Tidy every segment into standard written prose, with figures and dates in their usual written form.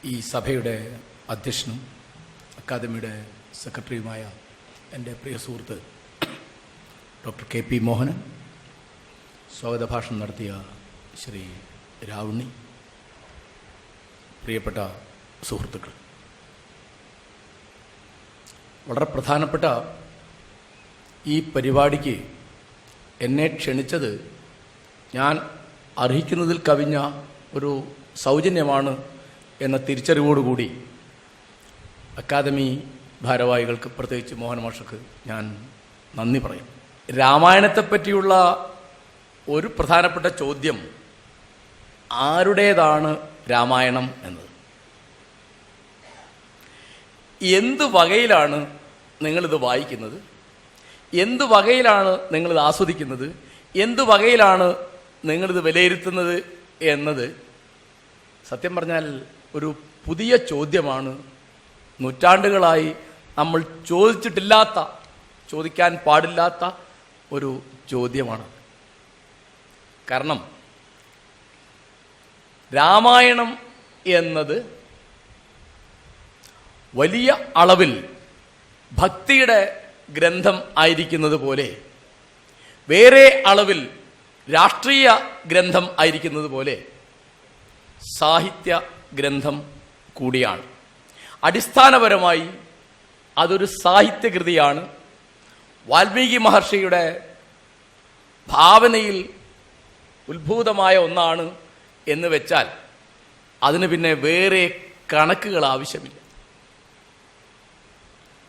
ഈ സഭയുടെ അധ്യക്ഷനും അക്കാദമിയുടെ സെക്രട്ടറിയുമായ എൻ്റെ പ്രിയ സുഹൃത്ത് ഡോക്ടർ KP മോഹനൻ, സ്വാഗത ഭാഷണം നടത്തിയ ശ്രീ രാവുണ്ണി, പ്രിയപ്പെട്ട സുഹൃത്തുക്കൾ, വളരെ പ്രധാനപ്പെട്ട ഈ പരിപാടിക്ക് എന്നെ ക്ഷണിച്ചത് ഞാൻ അർഹിക്കുന്നതിൽ കവിഞ്ഞ ഒരു സൗജന്യമാണ് എന്ന തിരിച്ചറിവോടുകൂടി അക്കാദമി ഭാരവാഹികൾക്ക്, പ്രത്യേകിച്ച് മോഹന മാഷക്ക് ഞാൻ നന്ദി പറയും. രാമായണത്തെപ്പറ്റിയുള്ള ഒരു പ്രധാനപ്പെട്ട ചോദ്യം ആരുടേതാണ് രാമായണം എന്നത്. എന്ത് വകയിലാണ് നിങ്ങളിത് വായിക്കുന്നത്, എന്ത് വകയിലാണ് നിങ്ങളിത് ആസ്വദിക്കുന്നത്, എന്ത് വകയിലാണ് നിങ്ങളിത് വിലയിരുത്തുന്നത് എന്നത് സത്യം പറഞ്ഞാൽ ഒരു പുതിയ ചോദ്യമാണ്. നൂറ്റാണ്ടുകളായി നമ്മൾ ചോദിച്ചിട്ടില്ലാത്ത, ചോദിക്കാൻ പാടില്ലാത്ത ഒരു ചോദ്യമാണ്. കാരണം രാമായണം എന്നത് വലിയ അളവിൽ ഭക്തിയുടെ ഗ്രന്ഥം ആയിരിക്കുന്നത് പോലെ, വേറെ അളവിൽ രാഷ്ട്രീയ ഗ്രന്ഥം ആയിരിക്കുന്നത് പോലെ സാഹിത്യ ഗ്രന്ഥം കൂടിയാണ്. അടിസ്ഥാനപരമായി അതൊരു സാഹിത്യകൃതിയാണ്. വാൽമീകി മഹർഷിയുടെ ഭാവനയിൽ ഉത്ഭൂതമായ ഒന്നാണ് എന്ന് വെച്ചാൽ അതിന് പിന്നെ വേറെ കണക്കുകൾ ആവശ്യമില്ല.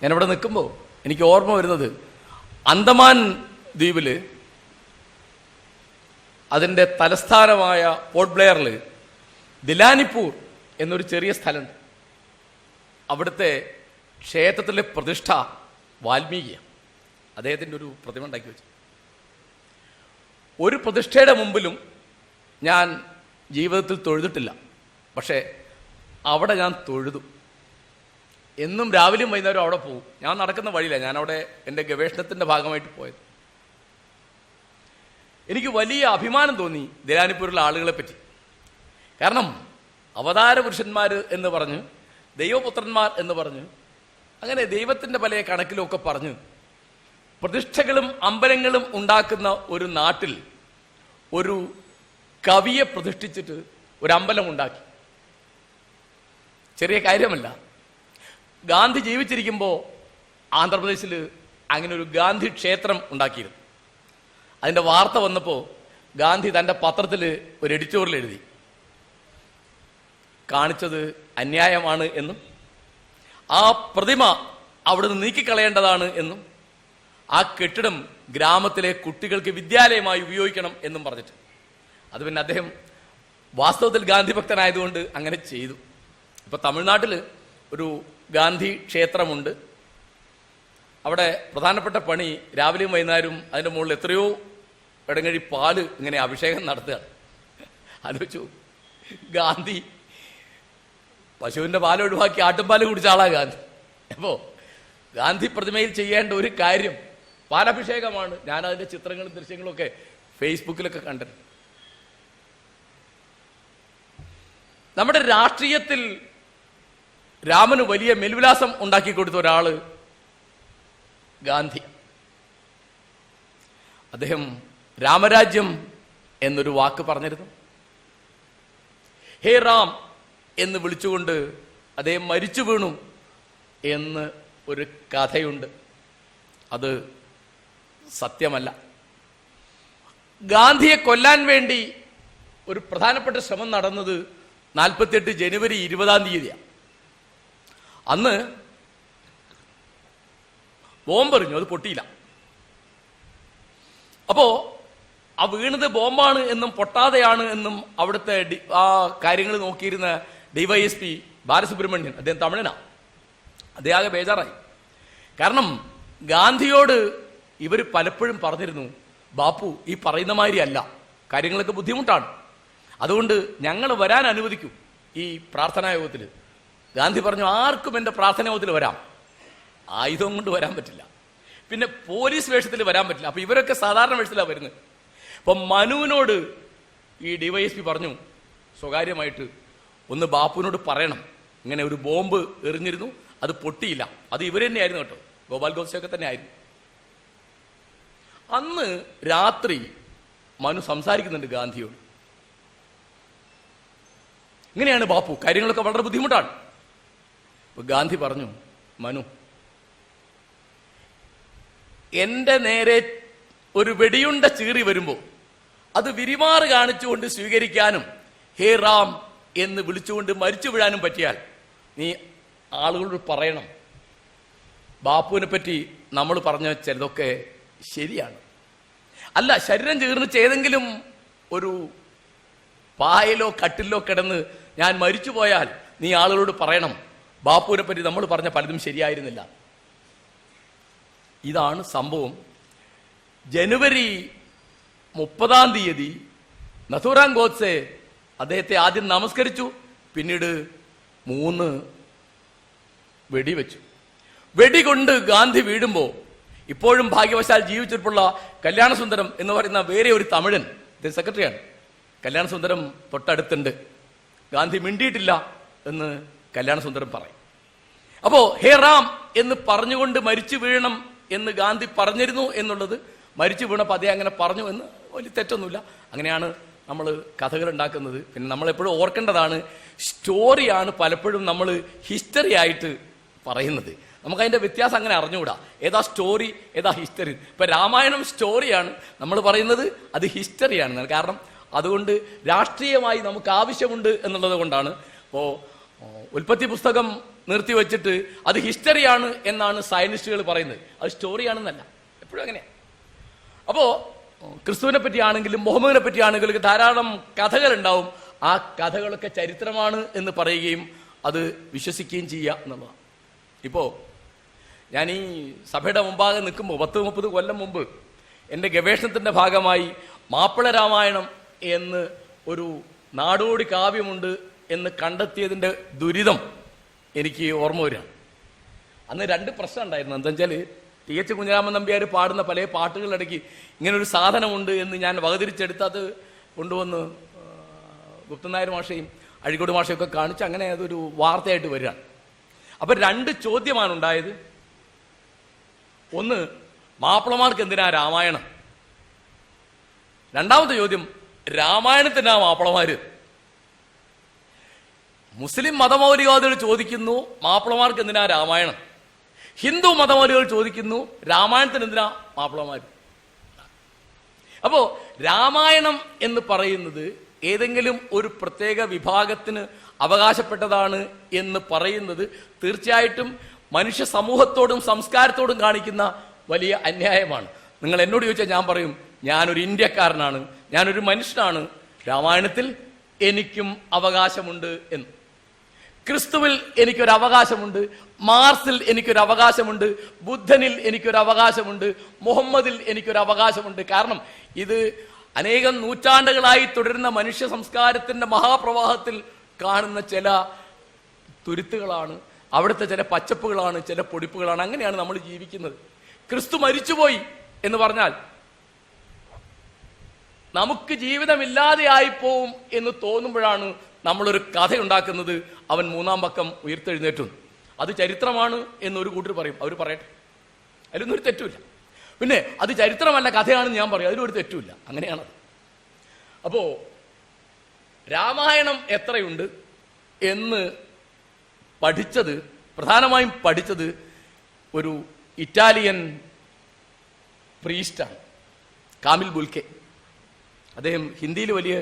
ഞാനിവിടെ നിൽക്കുമ്പോൾ എനിക്ക് ഓർമ്മ വരുന്നത്, അന്തമാൻ ദ്വീപിൽ അതിൻ്റെ തലസ്ഥാനമായ പോർട്ട് ബ്ലെയറിൽ ദിലാനിപ്പൂർ എന്നൊരു ചെറിയ സ്ഥലമുണ്ട്. അവിടുത്തെ ക്ഷേത്രത്തിലെ പ്രതിഷ്ഠ വാൽമീകിയാണ്. അദ്ദേഹത്തിൻ്റെ ഒരു പ്രതിമ ഉണ്ടാക്കി വെച്ചു. ഒരു പ്രതിഷ്ഠയുടെ മുമ്പിലും ഞാൻ ജീവിതത്തിൽ തൊഴുതിട്ടില്ല, പക്ഷേ അവിടെ ഞാൻ തൊഴുതു. എന്നും രാവിലെയും വൈകുന്നേരം അവിടെ പോകും. ഞാൻ നടക്കുന്ന വഴിയില്ല, ഞാനവിടെ എൻ്റെ ഗവേഷണത്തിൻ്റെ ഭാഗമായിട്ട് പോയത്. എനിക്ക് വലിയ അഭിമാനം തോന്നി ദിലാനിപ്പൂരിലെ ആളുകളെ പറ്റി. കാരണം അവതാര പുരുഷന്മാർ എന്ന് പറഞ്ഞ്, ദൈവപുത്രന്മാർ എന്ന് പറഞ്ഞ്, അങ്ങനെ ദൈവത്തിൻ്റെ പല കണക്കിലൊക്കെ പറഞ്ഞ് പ്രതിഷ്ഠകളും അമ്പലങ്ങളും ഉണ്ടാക്കുന്ന ഒരു നാട്ടിൽ ഒരു കവിയെ പ്രതിഷ്ഠിച്ചിട്ട് ഒരു അമ്പലം ഉണ്ടാക്കി. ചെറിയ കാര്യമല്ല. ഗാന്ധി ജീവിച്ചിരിക്കുമ്പോൾ ആന്ധ്രാപ്രദേശിൽ അങ്ങനെ ഒരു ഗാന്ധി ക്ഷേത്രം ഉണ്ടാക്കിയിരുന്നു. അതിൻ്റെ വാർത്ത വന്നപ്പോൾ ഗാന്ധി തൻ്റെ പത്രത്തിൽ ഒരു എഡിറ്റോറിയൽ എഴുതി, കാണിച്ചത് അന്യായമാണ് എന്നും ആ പ്രതിമ അവിടുന്ന് നീക്കിക്കളയേണ്ടതാണ് എന്നും ആ കെട്ടിടം ഗ്രാമത്തിലെ കുട്ടികൾക്ക് വിദ്യാലയമായി ഉപയോഗിക്കണം എന്നും പറഞ്ഞിട്ട്. അത് പിന്നെ അദ്ദേഹം വാസ്തവത്തിൽ ഗാന്ധി ഭക്തനായതുകൊണ്ട് അങ്ങനെ ചെയ്തു. ഇപ്പം തമിഴ്നാട്ടിൽ ഒരു ഗാന്ധി ക്ഷേത്രമുണ്ട്. അവിടെ പ്രധാനപ്പെട്ട പണി രാവിലെയും വൈകുന്നേരവും അതിൻ്റെ മുകളിൽ എത്രയോ ഇടങ്ങഴി പാല് ഇങ്ങനെ അഭിഷേകം നടത്തുകയാണ്. ആലോചിച്ചു, ഗാന്ധി പശുവിൻ്റെ പാൽ ഒഴിവാക്കി ആട്ടുംപാല് കുടിച്ച ആളാ ഗാന്ധി. അപ്പോൾ ഗാന്ധി പ്രതിമയിൽ ചെയ്യേണ്ട ഒരു കാര്യം പാലഭിഷേകമാണ്. ഞാനതിൻ്റെ ചിത്രങ്ങളും ദൃശ്യങ്ങളും ഒക്കെ ഫേസ്ബുക്കിലൊക്കെ കണ്ടിട്ടുണ്ട്. നമ്മുടെ രാഷ്ട്രീയത്തിൽ രാമന് വലിയ മേൽവിലാസം ഉണ്ടാക്കി കൊടുത്ത ഒരാള് ഗാന്ധി. അദ്ദേഹം രാമരാജ്യം എന്നൊരു വാക്ക് പറഞ്ഞിരുന്നു. ഹേ റാം എന്ന് വിളിച്ചുകൊണ്ട് അദ്ദേഹം മരിച്ചു വീണു എന്ന് ഒരു കഥയുണ്ട്. അത് സത്യമല്ല. ഗാന്ധിയെ കൊല്ലാൻ വേണ്ടി ഒരു പ്രധാനപ്പെട്ട ശ്രമം നടന്നത് 48 ജനുവരി 20 അന്ന് ബോംബെറിഞ്ഞു, അത് പൊട്ടിയില്ല. അപ്പോ ആ വീണത് ബോംബാണ് എന്നും പൊട്ടാതെയാണ് എന്നും അവിടുത്തെ ആ കാര്യങ്ങൾ നോക്കിയിരുന്ന DYSP ബാലസുബ്രഹ്മണ്യൻ, അദ്ദേഹം തമിഴനാ, അദ്ദേഹം ആകെ ബേജാറായി. കാരണം ഗാന്ധിയോട് ഇവർ പലപ്പോഴും പറഞ്ഞിരുന്നു, ബാപ്പു ഈ പറയുന്ന മാതിരി അല്ല, കാര്യങ്ങളൊക്കെ ബുദ്ധിമുട്ടാണ്, അതുകൊണ്ട് ഞങ്ങൾ വരാൻ അനുവദിക്കൂ ഈ പ്രാർത്ഥനാ യോഗത്തിൽ. ഗാന്ധി പറഞ്ഞു, ആർക്കും എൻ്റെ പ്രാർത്ഥനാ യോഗത്തിൽ വരാം, ആയുധം കൊണ്ട് വരാൻ പറ്റില്ല, പിന്നെ പോലീസ് വേഷത്തിൽ വരാൻ പറ്റില്ല. അപ്പൊ ഇവരൊക്കെ സാധാരണ വേഷത്തിലാണ് വരുന്നത്. അപ്പം മനുവിനോട് ഈ DYSP പറഞ്ഞു, സ്വകാര്യമായിട്ട് ഒന്ന് ബാപ്പുവിനോട് പറയണം, ഇങ്ങനെ ഒരു ബോംബ് എറിഞ്ഞിരുന്നു, അത് പൊട്ടിയില്ല. അത് ഇവർ തന്നെയായിരുന്നു കേട്ടോ, ഗോപാൽ ഗോഡ്സെയൊക്കെ തന്നെ ആയിരുന്നു. അന്ന് രാത്രി മനു സംസാരിക്കുന്നുണ്ട് ഗാന്ധിയോട്. ഇങ്ങനെയാണ് ബാപ്പു, കാര്യങ്ങളൊക്കെ വളരെ ബുദ്ധിമുട്ടാണ്. ഗാന്ധി പറഞ്ഞു, മനു, എന്റെ നേരെ ഒരു വെടിയുണ്ട ചീറി വരുമ്പോ അത് വിരിമാറ് കാണിച്ചുകൊണ്ട് സ്വീകരിക്കാനും ഹേ റാം എന്ന് വിളിച്ചുകൊണ്ട് മരിച്ചു വീഴാനും പറ്റിയാൽ നീ ആളുകളോട് പറയണം, ബാപ്പുവിനെ പറ്റി നമ്മൾ പറഞ്ഞ ചിലതൊക്കെ ശരിയാണ്. അല്ല, ശരീരം ചീർന്നിച്ച് ഏതെങ്കിലും ഒരു പായലോ കട്ടിലോ കിടന്ന് ഞാൻ മരിച്ചു പോയാൽ നീ ആളുകളോട് പറയണം, ബാപ്പുവിനെ പറ്റി നമ്മൾ പറഞ്ഞ പലതും ശരിയായിരുന്നില്ല. ഇതാണ് സംഭവം. ജനുവരി 30 നഥുറാം ഗോഡ്സെ അദ്ദേഹത്തെ ആദ്യം നമസ്കരിച്ചു, പിന്നീട് 3 വെടിവെച്ചു. വെടികൊണ്ട് ഗാന്ധി വീഴുമ്പോ ഇപ്പോഴും ഭാഗ്യവശാൽ ജീവിച്ചിട്ടുള്ള കല്യാണസുന്ദരം എന്ന് പറയുന്ന വേറെ ഒരു തമിഴൻ, സെക്രട്ടറിയാണ്, കല്യാണസുന്ദരം തൊട്ടടുത്തുണ്ട്. ഗാന്ധി മിണ്ടിയിട്ടില്ല എന്ന് കല്യാണസുന്ദരം പറയും. അപ്പോ ഹേ റാം എന്ന് പറഞ്ഞുകൊണ്ട് മരിച്ചു വീഴണം എന്ന് ഗാന്ധി പറഞ്ഞിരുന്നു എന്നുള്ളത് മരിച്ചു വീണപ്പോൾ അതേ അങ്ങനെ പറഞ്ഞു എന്ന് വലിയ തെറ്റൊന്നുമില്ല. അങ്ങനെയാണ് നമ്മൾ കഥകൾ ഉണ്ടാക്കുന്നത്. പിന്നെ നമ്മളെപ്പോഴും ഓർക്കേണ്ടതാണ്, സ്റ്റോറിയാണ് പലപ്പോഴും നമ്മൾ ഹിസ്റ്ററി ആയിട്ട് പറയുന്നത്. നമുക്കതിൻ്റെ വ്യത്യാസം അങ്ങനെ അറിഞ്ഞുകൂടാ, ഏതാ സ്റ്റോറി ഏതാ ഹിസ്റ്ററി. ഇപ്പം രാമായണം സ്റ്റോറിയാണ്, നമ്മൾ പറയുന്നത് അത് ഹിസ്റ്ററിയാണ്. കാരണം അതുകൊണ്ട് രാഷ്ട്രീയമായി നമുക്ക് ആവശ്യമുണ്ട് എന്നുള്ളത് കൊണ്ടാണ്. ഇപ്പോൾ ഉൽപ്പത്തി പുസ്തകം നിർത്തിവെച്ചിട്ട് അത് ഹിസ്റ്ററിയാണ് എന്നാണ് സയന്റിസ്റ്റുകൾ പറയുന്നത്, അത് സ്റ്റോറിയാണെന്നല്ല. എപ്പോഴും അങ്ങനെയാണ്. അപ്പോൾ ക്രിസ്തുവിനെ പറ്റിയാണെങ്കിലും മുഹമ്മദിനെ പറ്റിയാണെങ്കിലും ധാരാളം കഥകൾ ഉണ്ടാവും. ആ കഥകളൊക്കെ ചരിത്രമാണ് എന്ന് പറയുകയും അത് വിശ്വസിക്കുകയും ചെയ്യുക എന്നുള്ളതാണ്. ഇപ്പോൾ ഞാൻ ഈ സഭയുടെ മുമ്പാകെ നിൽക്കുമ്പോൾ 30 കൊല്ലം മുമ്പ് എൻ്റെ ഗവേഷണത്തിൻ്റെ ഭാഗമായി മാപ്പിള രാമായണം എന്ന് ഒരു നാടോടി കാവ്യമുണ്ട് എന്ന് കണ്ടെത്തിയതിൻ്റെ ദുരിതം എനിക്ക് ഓർമ്മ വരികയാണ്. അന്ന് 2 പ്രശ്നം ഉണ്ടായിരുന്നു. എന്താ വെച്ചാൽ TH കുഞ്ഞിരാമൻ നമ്പ്യാർ പാടുന്ന പല പാട്ടുകളിടയ്ക്ക് ഇങ്ങനൊരു സാധനമുണ്ട് എന്ന് ഞാൻ അവതരിച്ചെടുത്ത് അത് കൊണ്ടുവന്ന് ഗുപ്തനായർ മാഷയും അഴീക്കോട് മാഷയും ഒക്കെ കാണിച്ച് അങ്ങനെ അതൊരു വാർത്തയായിട്ട് വരികയാണ്. അപ്പം 2 ചോദ്യമാണ് ഉണ്ടായത്. ഒന്ന്, മാപ്പിളമാർക്ക് എന്തിനാ രാമായണം? രണ്ടാമത്തെ ചോദ്യം, രാമായണത്തിനാ മാപ്പിളമാര്? മുസ്ലിം മതമൗലികവാദികൾ ചോദിക്കുന്നു മാപ്പിളമാർക്ക് എന്തിനാ രാമായണം. ഹിന്ദു മതമൗലികകൾ ചോദിക്കുന്നു രാമായണത്തിന് എന്തിനാ മാപ്പിളമാര്. അപ്പോ രാമായണം എന്ന് പറയുന്നത് ഏതെങ്കിലും ഒരു പ്രത്യേക വിഭാഗത്തിന് അവകാശപ്പെട്ടതാണ് എന്ന് പറയുന്നത് തീർച്ചയായിട്ടും മനുഷ്യ സമൂഹത്തോടും സംസ്കാരത്തോടും കാണിക്കുന്ന വലിയ അന്യായമാണ്. നിങ്ങൾ എന്നോട് ചോദിച്ചാൽ ഞാൻ പറയും, ഞാനൊരു ഇന്ത്യക്കാരനാണ്, ഞാനൊരു മനുഷ്യനാണ്, രാമായണത്തിൽ എനിക്കും അവകാശമുണ്ട് എന്ന്. ക്രിസ്തുവിൽ എനിക്കൊരു അവകാശമുണ്ട്, മാർസിൽ എനിക്കൊരു അവകാശമുണ്ട്, ബുദ്ധനിൽ എനിക്കൊരു അവകാശമുണ്ട്, മുഹമ്മദിൽ എനിക്കൊരു അവകാശമുണ്ട്. കാരണം ഇത് അനേകം നൂറ്റാണ്ടുകളായി തുടരുന്ന മനുഷ്യ സംസ്കാരത്തിന്റെ മഹാപ്രവാഹത്തിൽ കാണുന്ന ചില തുരുത്തുകളാണ്, അവിടുത്തെ ചില പച്ചപ്പുകളാണ്, ചില പൊടിപ്പുകളാണ്. അങ്ങനെയാണ് നമ്മൾ ജീവിക്കുന്നത്. ക്രിസ്തു മരിച്ചുപോയി എന്ന് പറഞ്ഞാൽ നമുക്ക് ജീവിതമില്ലാതെ ആയിപ്പോവും എന്ന് തോന്നുമ്പോഴാണ് നമ്മളൊരു കഥയുണ്ടാക്കുന്നത്. അവൻ 3-ാം പക്കം ഉയർത്തെഴുന്നേറ്റും. അത് ചരിത്രമാണ് എന്നൊരു കൂട്ടർ പറയും, അവർ പറയട്ടെ, അതിലൊന്നും ഒരു തെറ്റുമില്ല. പിന്നെ അത് ചരിത്രമല്ല കഥയാണെന്ന് ഞാൻ പറയും, അതിലൊരു തെറ്റുമില്ല. അങ്ങനെയാണത്. അപ്പോ രാമായണം എത്രയുണ്ട് എന്ന് പഠിച്ചത്, പ്രധാനമായും പഠിച്ചത് ഒരു ഇറ്റാലിയൻ പ്രീസ്റ്റാണ്, കാമിൽ ബുൽക്കെ. അദ്ദേഹം ഹിന്ദിയിൽ വലിയ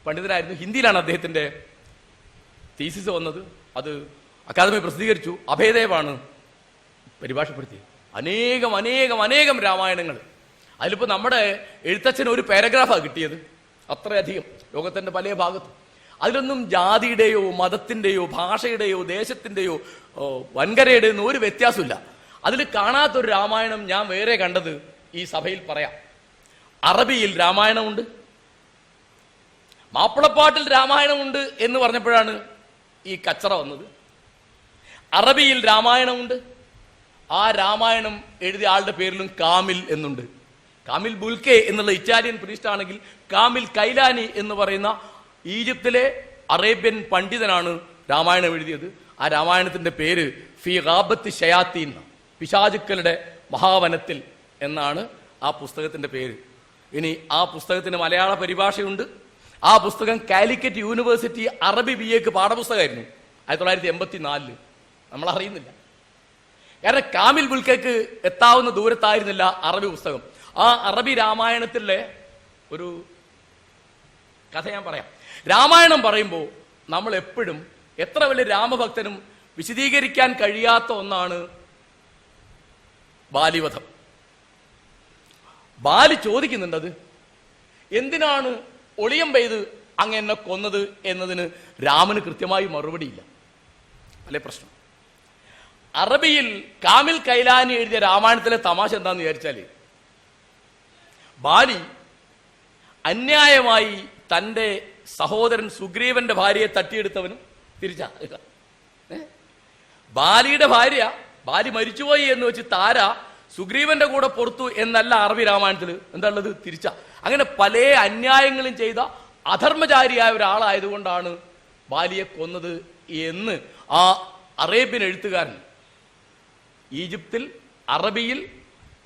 പണ്ഡിതനായിരുന്നു. ഹിന്ദിയിലാണ് അദ്ദേഹത്തിൻ്റെ തീസിസ് വന്നത്. അത് അക്കാദമി പ്രസിദ്ധീകരിച്ചു. അഭയദേവാണ് പരിഭാഷപ്പെടുത്തിയത്. അനേകം അനേകം അനേകം രാമായണങ്ങൾ. അതിലിപ്പോൾ നമ്മുടെ എഴുത്തച്ഛന് ഒരു പാരഗ്രാഫാണ് കിട്ടിയത്, അത്രയധികം ലോകത്തിൻ്റെ പല ഭാഗത്തും. അതിലൊന്നും ജാതിയുടെയോ മതത്തിൻ്റെയോ ഭാഷയുടെയോ ദേശത്തിൻ്റെയോ വൻകരയുടെയോ ഒന്നും ഒരു വ്യത്യാസമില്ല. അതിൽ കാണാത്തൊരു രാമായണം ഞാൻ വേറെ കണ്ടത് ഈ സഭയിൽ പറയാം. അറബിയിൽ രാമായണമുണ്ട്, മാപ്പിളപ്പാട്ടിൽ രാമായണമുണ്ട് എന്ന് പറഞ്ഞപ്പോഴാണ് ഈ കച്ചറ വന്നത്. അറബിയിൽ രാമായണമുണ്ട്, ആ രാമായണം എഴുതിയ ആളുടെ പേരിലും കാമിൽ എന്നുണ്ട്. കാമിൽ ബുൽക്കെ എന്നുള്ള ഇറ്റാലിയൻ പ്രീസ്റ്റ് ആണെങ്കിൽ കാമിൽ കൈലാനി എന്ന് പറയുന്ന ഈജിപ്തിലെ അറേബ്യൻ പണ്ഡിതനാണ് രാമായണം എഴുതിയത്. ആ രാമായണത്തിന്റെ പേര് ഫി ഗാബത്തി ഷയാത്തീൻ, പിശാചുക്കളുടെ മഹാവനത്തിൽ എന്നാണ് ആ പുസ്തകത്തിന്റെ പേര്. ഇനി ആ പുസ്തകത്തിന് മലയാള പരിഭാഷയുണ്ട്. ആ പുസ്തകം കാലിക്കറ്റ് യൂണിവേഴ്സിറ്റി അറബി BA പാഠപുസ്തകമായിരുന്നു 1984. നമ്മൾ അറിയുന്നില്ല, കാരണം കാമിൽ ബുൽക്കയ്ക്ക് എത്താവുന്ന ദൂരത്തായിരുന്നില്ല അറബി പുസ്തകം. ആ അറബി രാമായണത്തിലെ ഒരു കഥ ഞാൻ പറയാം. രാമായണം പറയുമ്പോൾ നമ്മൾ എപ്പോഴും എത്ര വലിയ രാമഭക്തനും വിശദീകരിക്കാൻ കഴിയാത്ത ഒന്നാണ് ബാലിവധം. ബാലി ചോദിക്കുന്നുണ്ടത് എന്തിനാണ് ഒളിയം പെയ്ത് അങ്ങ് എന്നെ കൊന്നത് എന്നതിന് രാമന് കൃത്യമായി മറുപടിയില്ല. അല്ലേ പ്രശ്നം? അറബിയിൽ കാമിൽ കൈലാനി എഴുതിയ രാമായണത്തിലെ തമാശ എന്താന്ന് വിചാരിച്ചാല്, ബാലി അന്യായമായി തന്റെ സഹോദരൻ സുഗ്രീവന്റെ ഭാര്യയെ തട്ടിയെടുത്തവനും തിരിച്ചാ. ബാലിയുടെ ഭാര്യ, ബാലി മരിച്ചുപോയി എന്ന് വെച്ച് താര സുഗ്രീവന്റെ കൂടെ പുറത്തു എന്നല്ല അറബി രാമായണത്തിൽ എന്താണുള്ളത്, തിരിച്ച. അങ്ങനെ പല അന്യായങ്ങളും ചെയ്ത അധർമ്മചാരിയായ ഒരാളായതുകൊണ്ടാണ് ബാലിയെ കൊന്നത് എന്ന് ആ അറേബ്യൻ എഴുത്തുകാരൻ ഈജിപ്തിൽ അറബിയിൽ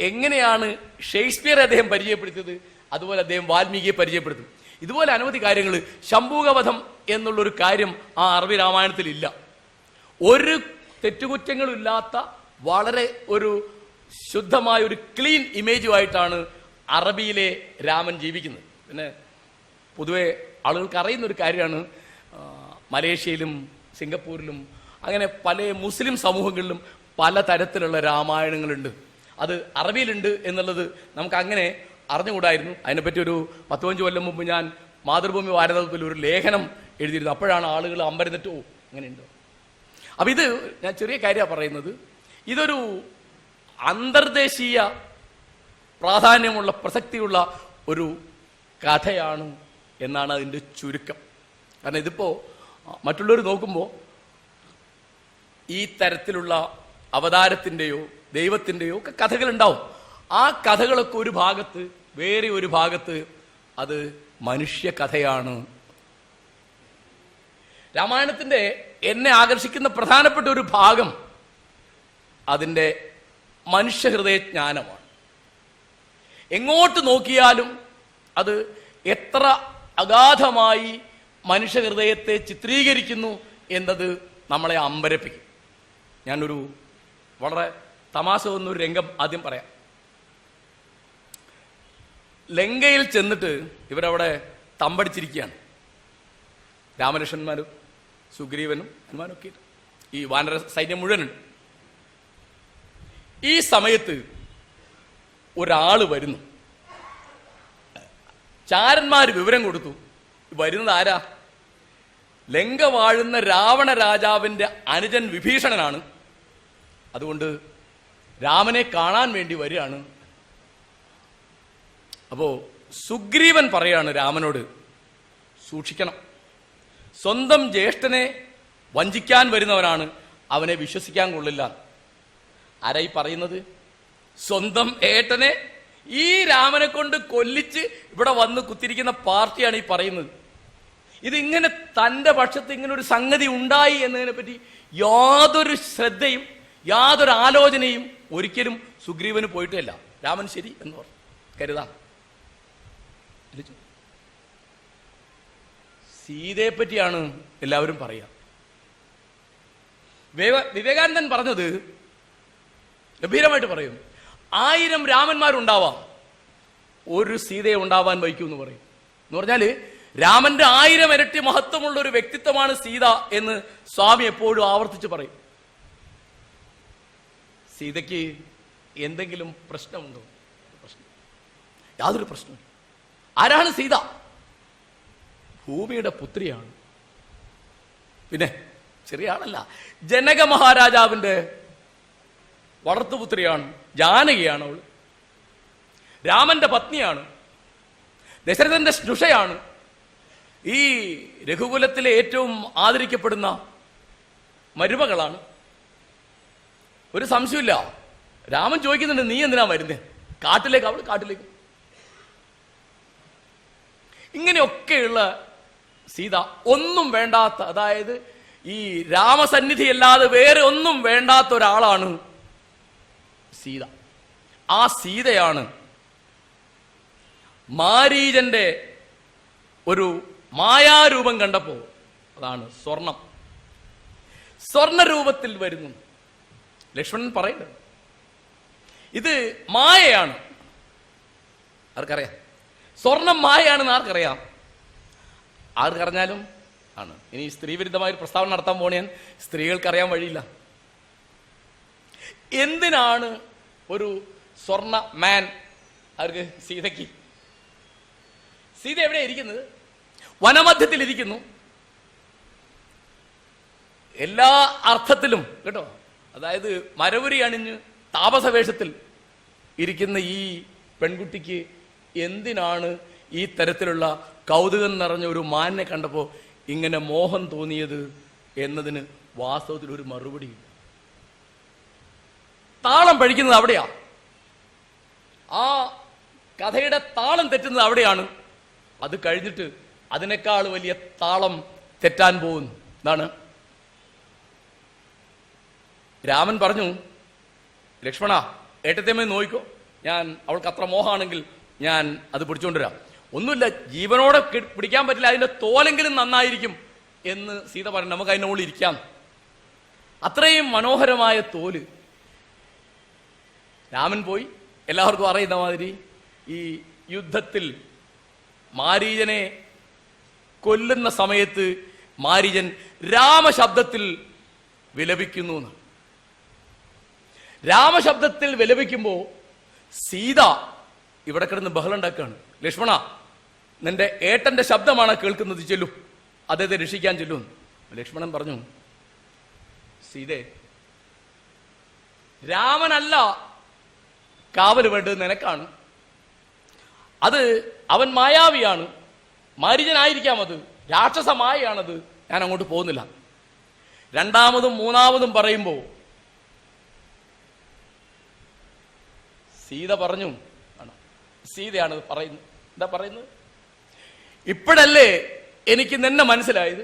എങ്ങനെയാണ് ഷേക്സ്പിയറെ അദ്ദേഹം പരിചയപ്പെടുത്തിയത്, അതുപോലെ അദ്ദേഹം വാൽമീകിയെ പരിചയപ്പെടുത്തും. ഇതുപോലെ അനവധി കാര്യങ്ങൾ. ശംഭൂകവധം എന്നുള്ളൊരു കാര്യം ആ അറബി രാമായണത്തിൽ ഇല്ല. ഒരു തെറ്റുകുറ്റങ്ങളില്ലാത്ത വളരെ ഒരു ശുദ്ധമായ ഒരു ക്ലീൻ ഇമേജുമായിട്ടാണ് അറബിയിലെ രാമൻ ജീവിക്കുന്നത്. പിന്നെ പൊതുവെ ആളുകൾക്ക് അറിയുന്ന ഒരു കാര്യമാണ്, മലേഷ്യയിലും സിംഗപ്പൂരിലും അങ്ങനെ പല മുസ്ലിം സമൂഹങ്ങളിലും പല തരത്തിലുള്ള രാമായണങ്ങളുണ്ട്. അത് അറബിയിലുണ്ട് എന്നുള്ളത് നമുക്ക് അങ്ങനെ അറിഞ്ഞുകൂടായിരുന്നു. അതിനെപ്പറ്റി ഒരു 15 കൊല്ലം മുമ്പ് ഞാൻ മാതൃഭൂമി വാരതത്തിൽ ഒരു ലേഖനം എഴുതിയിരുന്നു. അപ്പോഴാണ് ആളുകൾ അമ്പരന്നിട്ട് ഓ അങ്ങനെയുണ്ടോ. അപ്പൊ ഇത് ഞാൻ ചെറിയ കാര്യമാണ് പറയുന്നത്. ഇതൊരു അന്തർദേശീയ പ്രാധാന്യമുള്ള പ്രസക്തിയുള്ള ഒരു കഥയാണ് എന്നാണ് അതിൻ്റെ ചുരുക്കം. കാരണം ഇതിപ്പോ മറ്റുള്ളവർ നോക്കുമ്പോൾ ഈ തരത്തിലുള്ള അവതാരത്തിൻ്റെയോ ദൈവത്തിൻ്റെയോ ഒക്കെ കഥകളുണ്ടാവും. ആ കഥകളൊക്കെ ഒരു ഭാഗത്ത്, വേറെ ഒരു ഭാഗത്ത് അത് മനുഷ്യ കഥയാണ്. രാമായണത്തിന്റെ എന്നെ ആകർഷിക്കുന്ന പ്രധാനപ്പെട്ട ഒരു ഭാഗം അതിൻ്റെ മനുഷ്യഹൃദയജ്ഞാനമാണ്. എങ്ങോട്ട് നോക്കിയാലും അത് എത്ര അഗാധമായി മനുഷ്യഹൃദയത്തെ ചിത്രീകരിക്കുന്നു എന്നത് നമ്മളെ അമ്പരപ്പിക്കും. ഞാനൊരു വളരെ തമാശ വന്നൊരു രംഗം ആദ്യം പറയാം. ലങ്കയിൽ ചെന്നിട്ട് ഇവരവിടെ തമ്പടിച്ചിരിക്കുകയാണ്. രാമലക്ഷ്മണന്മാരും സുഗ്രീവനും ഹനുമാനും ഒക്കെ, ഈ വാനര സൈന്യം മുഴുവനുണ്ട്. ഈ സമയത്ത് ഒരാള് വരുന്നു. ചാരന്മാർ വിവരം കൊടുത്തു, വരുന്നത് ആരാ? ലങ്ക വാഴുന്ന രാവണ രാജാവിന്റെ അനുജൻ വിഭീഷണനാണ്. അതുകൊണ്ട് രാമനെ കാണാൻ വേണ്ടി വരികയാണ്. അപ്പോ സുഗ്രീവൻ പറയാണ് രാമനോട്, സൂക്ഷിക്കണം, സ്വന്തം ജ്യേഷ്ഠനെ വഞ്ചിക്കാൻ വരുന്നവനാണ്, അവനെ വിശ്വസിക്കാൻ കൊള്ളില്ല. ആരായി പറയുന്നത്? സ്വന്തം ഏട്ടനെ ഈ രാമനെ കൊണ്ട് കൊല്ലിച്ച് ഇവിടെ വന്ന് കുത്തിരിക്കുന്ന പാർട്ടിയാണ് ഈ പറയുന്നത്. ഇതിങ്ങനെ തന്റെ പക്ഷത്ത് ഇങ്ങനെ ഒരു സംഗതി ഉണ്ടായി എന്നതിനെ പറ്റി യാതൊരു ശ്രദ്ധയും യാതൊരു ആലോചനയും ഒരിക്കലും സുഗ്രീവന് പോയിട്ടില്ല. രാമൻ ശരി എന്ന് പറഞ്ഞു കരുതാം. സീതയെ പറ്റിയാണ് എല്ലാവരും പറയുക. വിവേകാനന്ദൻ പറഞ്ഞത് ഗംഭീരമായിട്ട് പറയും, 1000 രാമന്മാരുണ്ടാവാം, ഒരു സീതയെ ഉണ്ടാവാൻ വയ്ക്കും എന്ന് പറയും. എന്ന് പറഞ്ഞാല് രാമന്റെ 1000 ഇരട്ടി മഹത്വമുള്ള ഒരു വ്യക്തിത്വമാണ് സീത എന്ന് സ്വാമി എപ്പോഴും ആവർത്തിച്ച് പറയും. സീതയ്ക്ക് എന്തെങ്കിലും പ്രശ്നമുണ്ടോ? യാതൊരു പ്രശ്നവും. ആരാണ് സീത? ഭൂമിയുടെ പുത്രിയാണ്. പിന്നെ ചെറിയ ആളല്ല, ജനക മഹാരാജാവിന്റെ വളർത്തുപുത്രിയാണ്. ജാനകിയാണ് അവൾ. രാമന്റെ പത്നിയാണ്. ദശരഥന്റെ സ്നുഷയാണ്. ഈ രഘുകുലത്തിലെ ഏറ്റവും ആദരിക്കപ്പെടുന്ന മരുമകളാണ്. ഒരു സംശയമില്ല. രാമൻ ചോദിക്കുന്നുണ്ട്, നീ എന്തിനാ വരുന്നേ? കാട്ടിലേക്ക്. അവൾ കാട്ടിലേക്ക്. ഇങ്ങനെയൊക്കെയുള്ള സീത ഒന്നും വേണ്ടാത്ത, അതായത് ഈ രാമസന്നിധി അല്ലാതെ വേറെ ഒന്നും വേണ്ടാത്ത ഒരാളാണ് സീത. ആ സീതയാണ് മാരീചന്റെ ഒരു മായാരൂപം കണ്ടപ്പോ, അതാണ് സ്വർണം, സ്വർണരൂപത്തിൽ വരുന്നു. ലക്ഷ്മണൻ പറയുന്നത് ഇത് മായയാണ്. ആർക്കറിയാം? സ്വർണം മായയാണെന്ന് ആർക്കറിയാം? ആർക്കറിഞ്ഞാലും ആണ്. ഇനി സ്ത്രീവിരുദ്ധമായ ഒരു പ്രസ്താവന നടത്താൻ പോണേ ഞാൻ, സ്ത്രീകൾക്കറിയാൻ വഴിയില്ല. എന്തിനാണ് ഒരു സ്വർണ മാൻ അവർക്ക് സീതയ്ക്ക്? സീത എവിടെ ഇരിക്കുന്നത്? വനമധ്യത്തിൽ ഇരിക്കുന്നു. എല്ലാ അർത്ഥത്തിലും കേട്ടോ. അതായത് മരവുരി അണിഞ്ഞ് താപസവേഷത്തിൽ ഇരിക്കുന്ന ഈ പെൺകുട്ടിക്ക് എന്തിനാണ് ഈ തരത്തിലുള്ള കൗതുകം നിറഞ്ഞ ഒരു മാനിനെ കണ്ടപ്പോ ഇങ്ങനെ മോഹം തോന്നിയത് എന്നതിന് വാസ്തവത്തിൽ ഒരു മറുപടിയില്ല. താളം പഴിക്കുന്നത് അവിടെയാ. ആ കഥയുടെ താളം തെറ്റുന്നത് അവിടെയാണ്. അത് കഴിഞ്ഞിട്ട് അതിനേക്കാൾ വലിയ താളം തെറ്റാൻ പോകുന്നു. എന്താണ്? രാമൻ പറഞ്ഞു, ലക്ഷ്മണ ഏട്ടത്തേമ്മ നോയിക്കോ, ഞാൻ അവൾക്ക് അത്ര മോഹമാണെങ്കിൽ ഞാൻ അത് പിടിച്ചുകൊണ്ടുവരാം. ഒന്നുമില്ല, ജീവനോടെ പിടിക്കാൻ പറ്റില്ല, അതിന്റെ തോലെങ്കിലും നന്നായിരിക്കും എന്ന് സീത പറഞ്ഞു. നമുക്ക് അതിൻ്റെ മുകളിൽ ഇരിക്കാം. അത്രയും മനോഹരമായ തോല്. രാമൻ പോയി. എല്ലാവർക്കും അറിയുന്ന മാതിരി ഈ യുദ്ധത്തിൽ മാരീചനെ കൊല്ലുന്ന സമയത്ത് മാരീചൻ രാമശബ്ദത്തിൽ വിലപിക്കുന്നു. രാമശബ്ദത്തിൽ വിലപിക്കുമ്പോ സീത ഇവിടെ കിടന്ന് ബഹളം ഉണ്ടാക്കുകയാണ്. ലക്ഷ്മണ, നിന്റെ ഏട്ടന്റെ ശബ്ദമാണ് കേൾക്കുന്നത്, ചെല്ലു, അദ്ദേഹത്തെ രക്ഷിക്കാൻ ചെല്ലും. ലക്ഷ്മണൻ പറഞ്ഞു, സീതേ, രാമനല്ല കാവൽ വേണ്ടത്, നിനക്കാണ്. അത് അവൻ മായാവിയാണ്, മാരീചനായിരിക്കാം, അത് രാക്ഷസ മായയാണത്. ഞാൻ അങ്ങോട്ട് പോകുന്നില്ല. രണ്ടാമതും മൂന്നാമതും പറയുമ്പോ സീത പറഞ്ഞു, സീതയാണ് പറയുന്നത്. എന്താ പറയുന്നത്? ഇപ്പോഴല്ലേ എനിക്ക് നിന്നെ മനസ്സിലായത്?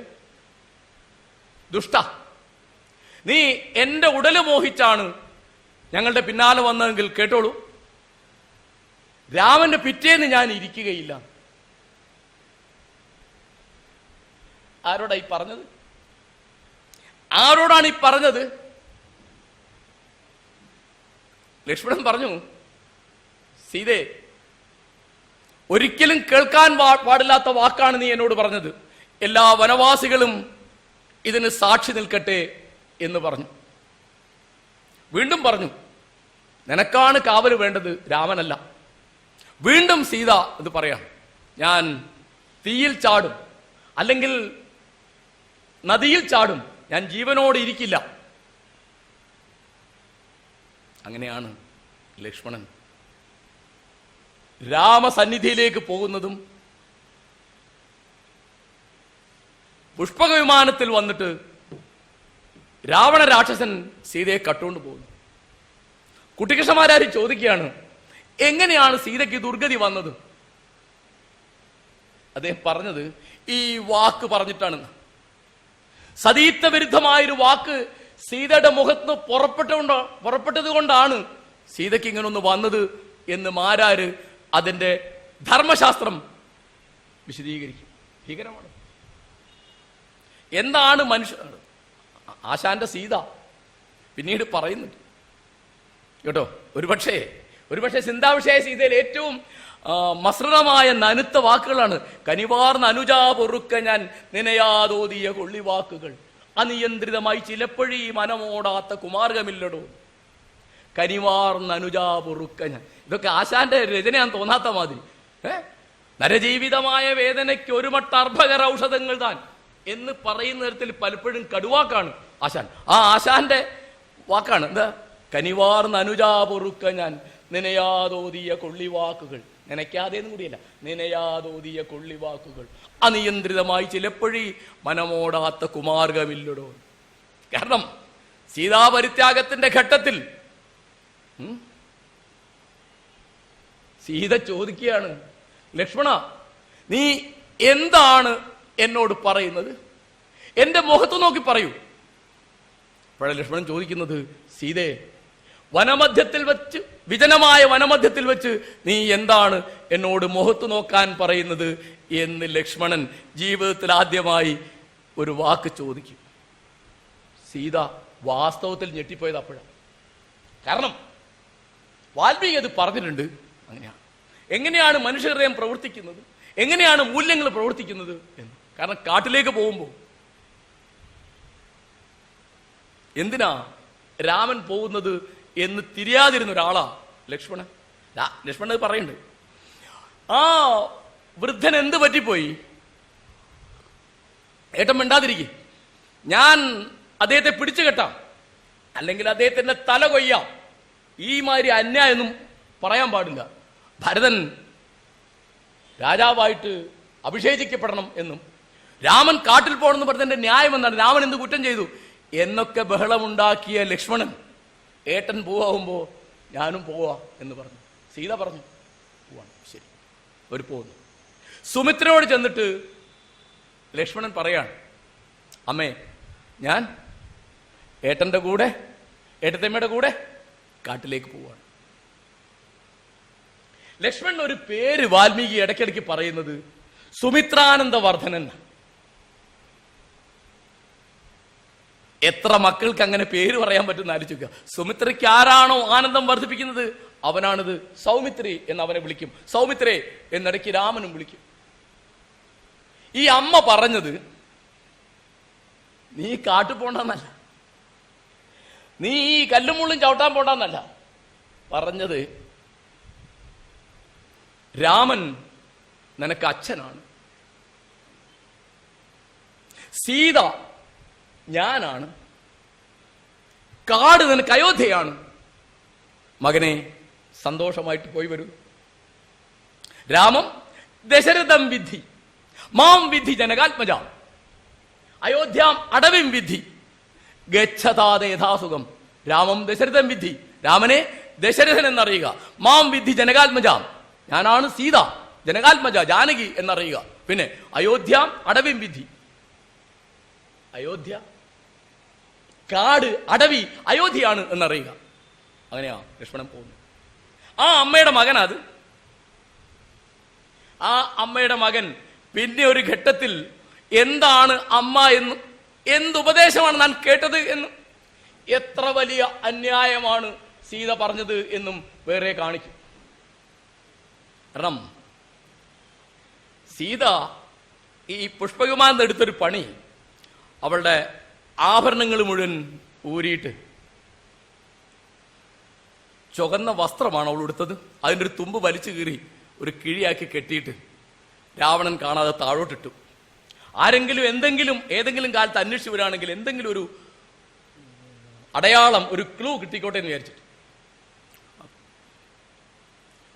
ദുഷ്ട, നീ എന്റെ ഉടല് മോഹിച്ചാണ് ഞങ്ങളുടെ പിന്നാലെ വന്നതെങ്കിൽ കേട്ടോളൂ, രാമന്റെ പിറ്റേന്ന് ഞാൻ ഇരിക്കുകയില്ല. ആരോടാ ഈ പറഞ്ഞത്? ആരോടാണ് ഈ പറഞ്ഞത്? ലക്ഷ്മണൻ പറഞ്ഞു, സീതേ, ഒരിക്കലും കേൾക്കാൻ പാടില്ലാത്ത വാക്കാണ് നീ എന്നോട് പറഞ്ഞത്. എല്ലാ വനവാസികളും ഇതിന് സാക്ഷി നിൽക്കട്ടെ എന്ന് പറഞ്ഞു. വീണ്ടും പറഞ്ഞു, നിനക്കാണ് കാവൽ വേണ്ടത്, രാമനല്ല. വീണ്ടും സീത ഇത് പറയാം, ഞാൻ തീയിൽ ചാടും, അല്ലെങ്കിൽ നദിയിൽ ചാടും, ഞാൻ ജീവനോട് ഇരിക്കില്ല. അങ്ങനെയാണ് ലക്ഷ്മണൻ രാമസന്നിധിയിലേക്ക് പോകുന്നതും പുഷ്പക വിമാനത്തിൽ വന്നിട്ട് രാവണ രാക്ഷസൻ സീതയെ കട്ടുകൊണ്ട് പോകുന്നു. കുട്ടികൃഷ്ണമാരാര് ചോദിക്കുകയാണ്, എങ്ങനെയാണ് സീതയ്ക്ക് ദുർഗതി വന്നത്? അദ്ദേഹം പറഞ്ഞത് ഈ വാക്ക് പറഞ്ഞിട്ടാണ്. സതീത്വ വിരുദ്ധമായൊരു വാക്ക് സീതയുടെ മുഖത്ത് പുറപ്പെട്ടത് കൊണ്ടാണ് സീതയ്ക്ക് ഇങ്ങനെ ഒന്ന് വന്നത് എന്ന് മാരാര് അതിന്റെ ധർമ്മശാസ്ത്രം വിശദീകരിക്കും. ഭീകരമാണ്. എന്താണ് മനുഷ്യ ആശാന്റെ സീത പിന്നീട് പറയുന്നുണ്ട് കേട്ടോ. ഒരുപക്ഷെ ചിന്താവിഷയ സീതയിൽ ഏറ്റവും മസൃണമായ നനുത്ത വാക്കുകളാണ്. കനിവാർന്ന അനുജാ പൊറുക്ക ഞാൻ നിനയാതോതിയ കൊള്ളിവാക്കുകൾ, അനിയന്ത്രിതമായി ചിലപ്പോഴീ മനമോടാത്ത കുമാർഗമില്ലടോ. കനിവാർന്ന അനുജാ പൊറുക്ക ഞാൻ. ഇതൊക്കെ ആശാന്റെ രചനയാന്ന് തോന്നാത്ത മാതിരി. നരജീവിതമായ വേദനയ്ക്ക് ഒരു മട്ട അർഭകര ഔഷധങ്ങൾ താൻ എന്ന് പറയുന്ന തരത്തിൽ പലപ്പോഴും കടുവാക്കാണ് ആശാൻ. ആ ആശാന്റെ വാക്കാണ് എന്താ? കനിവാർന്ന അനുജാ പൊറുക്ക ഞാൻ നിനയാതോതിയ കൊള്ളിവാക്കുകൾ. നനയ്ക്കാതെന്നും കൂടിയല്ല, നിനയാതോതിയ കൊള്ളിവാക്കുകൾ അനിയന്ത്രിതമായി ചിലപ്പോഴീ മനമോടാത്ത കുമാർഗമില്ലടോ. കാരണം സീതാപരിത്യാഗത്തിന്റെ ഘട്ടത്തിൽ സീത ചോദിക്കുകയാണ്, ലക്ഷ്മണ, നീ എന്താണ് എന്നോട് പറയുന്നത്? എന്റെ മുഖത്ത് നോക്കി പറയൂ. അപ്പോഴാണ് ലക്ഷ്മണൻ ചോദിക്കുന്നത്, സീതേ, വനമധ്യത്തിൽ വെച്ച്, വിജനമായ വനമധ്യത്തിൽ വെച്ച് നീ എന്താണ് എന്നോട് മുഖത്ത് നോക്കാൻ പറയുന്നത് എന്ന് ലക്ഷ്മണൻ ജീവിതത്തിൽ ആദ്യമായി ഒരു വാക്ക് ചോദിക്കും. സീത വാസ്തവത്തിൽ ഞെട്ടിപ്പോയത് അപ്പോഴാണ്. കാരണം വാൽമീകി അത് പറഞ്ഞിട്ടുണ്ട്. അങ്ങനെയാണ്, എങ്ങനെയാണ് മനുഷ്യഹൃദയം പ്രവർത്തിക്കുന്നത്, എങ്ങനെയാണ് മൂല്യങ്ങൾ പ്രവർത്തിക്കുന്നത് എന്ന്. കാരണം കാട്ടിലേക്ക് പോകുമ്പോൾ എന്തിനാ രാമൻ പോകുന്നത് എന്ന് തിരിയാതിരുന്ന ഒരാളാ ലക്ഷ്മണൻ. ലക്ഷ്മണൻ പറയുന്നുണ്ട്, ആ വൃദ്ധൻ എന്ത് പറ്റിപ്പോയി, ഏട്ടൻ മിണ്ടാതിരിക്കും, ഞാൻ അദ്ദേഹത്തെ പിടിച്ചു കെട്ടാം, അല്ലെങ്കിൽ അദ്ദേഹത്തിന്റെ തല കൊയ്യാം. ഈ മാതിരി അന്യായൊന്നും പറയാൻ പാടില്ല. ഭരതൻ രാജാവായിട്ട് അഭിഷേചിക്കപ്പെടണം എന്നും രാമൻ കാട്ടിൽ പോകണമെന്ന് പറഞ്ഞതിന്റെ ന്യായം എന്താണ്, രാമൻ എന്ത് കുറ്റം ചെയ്തു എന്നൊക്കെ ബഹളമുണ്ടാക്കിയ ലക്ഷ്മണൻ ഏട്ടൻ പോവാകുമ്പോ ഞാനും പോവാ എന്ന് പറഞ്ഞു. സീത പറഞ്ഞു പോവാണ്. ശരി, അവർ പോകുന്നു. സുമിത്രയോട് ചെന്നിട്ട് ലക്ഷ്മണൻ പറയാണ്, അമ്മേ, ഞാൻ ഏട്ടന്റെ കൂടെ, ഏട്ടത്തമ്മയുടെ കൂടെ കാട്ടിലേക്ക് പോവാണ്. ലക്ഷ്മണൻ ഒരു പേര് വാൽമീകി ഇടയ്ക്കിടയ്ക്ക് പറയുന്നത് സുമിത്രാനന്ദ വർദ്ധനൻ. എത്ര മക്കൾക്ക് അങ്ങനെ പേര് പറയാൻ പറ്റുന്ന ആലോചിക്കുക. സുമിത്രയ്ക്ക് ആരാണോ ആനന്ദം വർദ്ധിപ്പിക്കുന്നത് അവനാണിത്. സൗമിത്രി എന്ന് അവനെ വിളിക്കും, സൗമിത്രേ എന്നിടയ്ക്ക് രാമനും വിളിക്കും. ഈ അമ്മ പറഞ്ഞത് നീ കാട്ടു പോണ്ടെന്നല്ല, നീ ഈ കല്ലും മുള്ളും ചവിട്ടാൻ പോണ്ടെന്നല്ല പറഞ്ഞത്, രാമൻ നിനക്ക് അച്ഛനാണ്, സീത ഞാനാണ്, കാട് നിനക്ക് അയോധ്യയാണ്, മകനെ സന്തോഷമായിട്ട് പോയി വരൂ. രാമം ദശരഥം വിദ്ധി മാം വിദ്ധി ജനകാത്മജ, അയോധ്യാം അടവിം വിദ്ധി ഗച്ഛതാദ യഥാസുഖം. രാമം ദശരഥം വിദ്ധി, രാമനെ ദശരഥൻ എന്നറിയുക. മാം വിദ്ധി ജനകാത്മജ, ഞാനാണ് സീത, ജനകാത്മജ ജാനകി എന്നറിയുക. പിന്നെ അയോധ്യാം അടവിം വിദ്ധി, അയോധ്യ കാട്, അടവി അയോധ്യയാണ് എന്നറിയുക. അങ്ങനെയാ ലക്ഷ്മണൻ പോകുന്നു. ആ അമ്മയുടെ മകനത്. ആ അമ്മയുടെ മകൻ പിന്നെ ഒരു ഘട്ടത്തിൽ എന്താണ് അമ്മ എന്നും എന്തുപദേശമാണ് ഞാൻ കേട്ടത് എന്നും എത്ര വലിയ അന്യായമാണ് സീത പറഞ്ഞത് എന്നും വേറെ കാണിക്കും. കാരണം സീത ഈ പുഷ്പകുമാരൻ എടുത്തൊരു പണി, അവളുടെ ആഭരണങ്ങൾ മുഴുവൻ ഊരിയിട്ട് ചുവന്ന വസ്ത്രമാണ് അവൾ എടുത്തത്. അതിൻ്റെ ഒരു തുമ്പ് വലിച്ചു കീറി ഒരു കിഴിയാക്കി കെട്ടിയിട്ട് രാവണൻ കാണാതെ താഴോട്ടിട്ടു. ആരെങ്കിലും എന്തെങ്കിലും ഏതെങ്കിലും കാലത്ത് അന്വേഷിച്ചു വരികയാണെങ്കിൽ എന്തെങ്കിലും ഒരു അടയാളം, ഒരു ക്ലൂ കിട്ടിക്കോട്ടെ എന്ന് വിചാരിച്ചിട്ട്.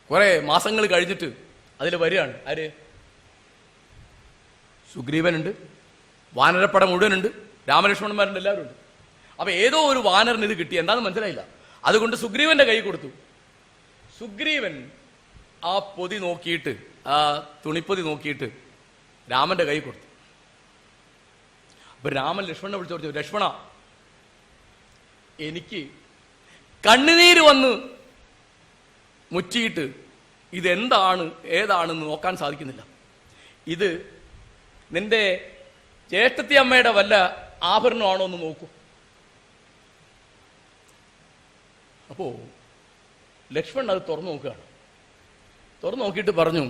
കുറെ മാസങ്ങൾ കഴിഞ്ഞിട്ട് അതിൽ വരികയാണ് ആര്, സുഗ്രീവനുണ്ട്, വാനരപ്പട മുഴുവനുണ്ട്, രാമലക്ഷ്മണന്മാരുണ്ട്, എല്ലാവരും ഉണ്ട്. അപ്പൊ ഏതോ ഒരു വാനറിന് ഇത് കിട്ടി, എന്താണെന്ന് മനസ്സിലായില്ല. അതുകൊണ്ട് സുഗ്രീവന്റെ കൈ കൊടുത്തു. സുഗ്രീവൻ ആ പൊതി നോക്കിയിട്ട്, ആ തുണിപ്പൊതി നോക്കിയിട്ട് രാമന്റെ കൈ കൊടുത്തു. അപ്പൊ രാമൻ ലക്ഷ്മണനെ വിളിച്ചു പറഞ്ഞു, ലക്ഷ്മണ, എനിക്ക് കണ്ണുനീര് വന്ന് മുറ്റിയിട്ട് ഇതെന്താണ് ഏതാണെന്ന് നോക്കാൻ സാധിക്കുന്നില്ല. ഇത് നിന്റെ ജ്യേഷ്ഠത്തി അമ്മയുടെ വല്ല ആഭരണമാണോ എന്ന് നോക്കൂ. അപ്പോ ലക്ഷ്മണൻ അത് തുറന്നു നോക്കുകയാണ്. തുറന്നു നോക്കിയിട്ട് പറഞ്ഞു,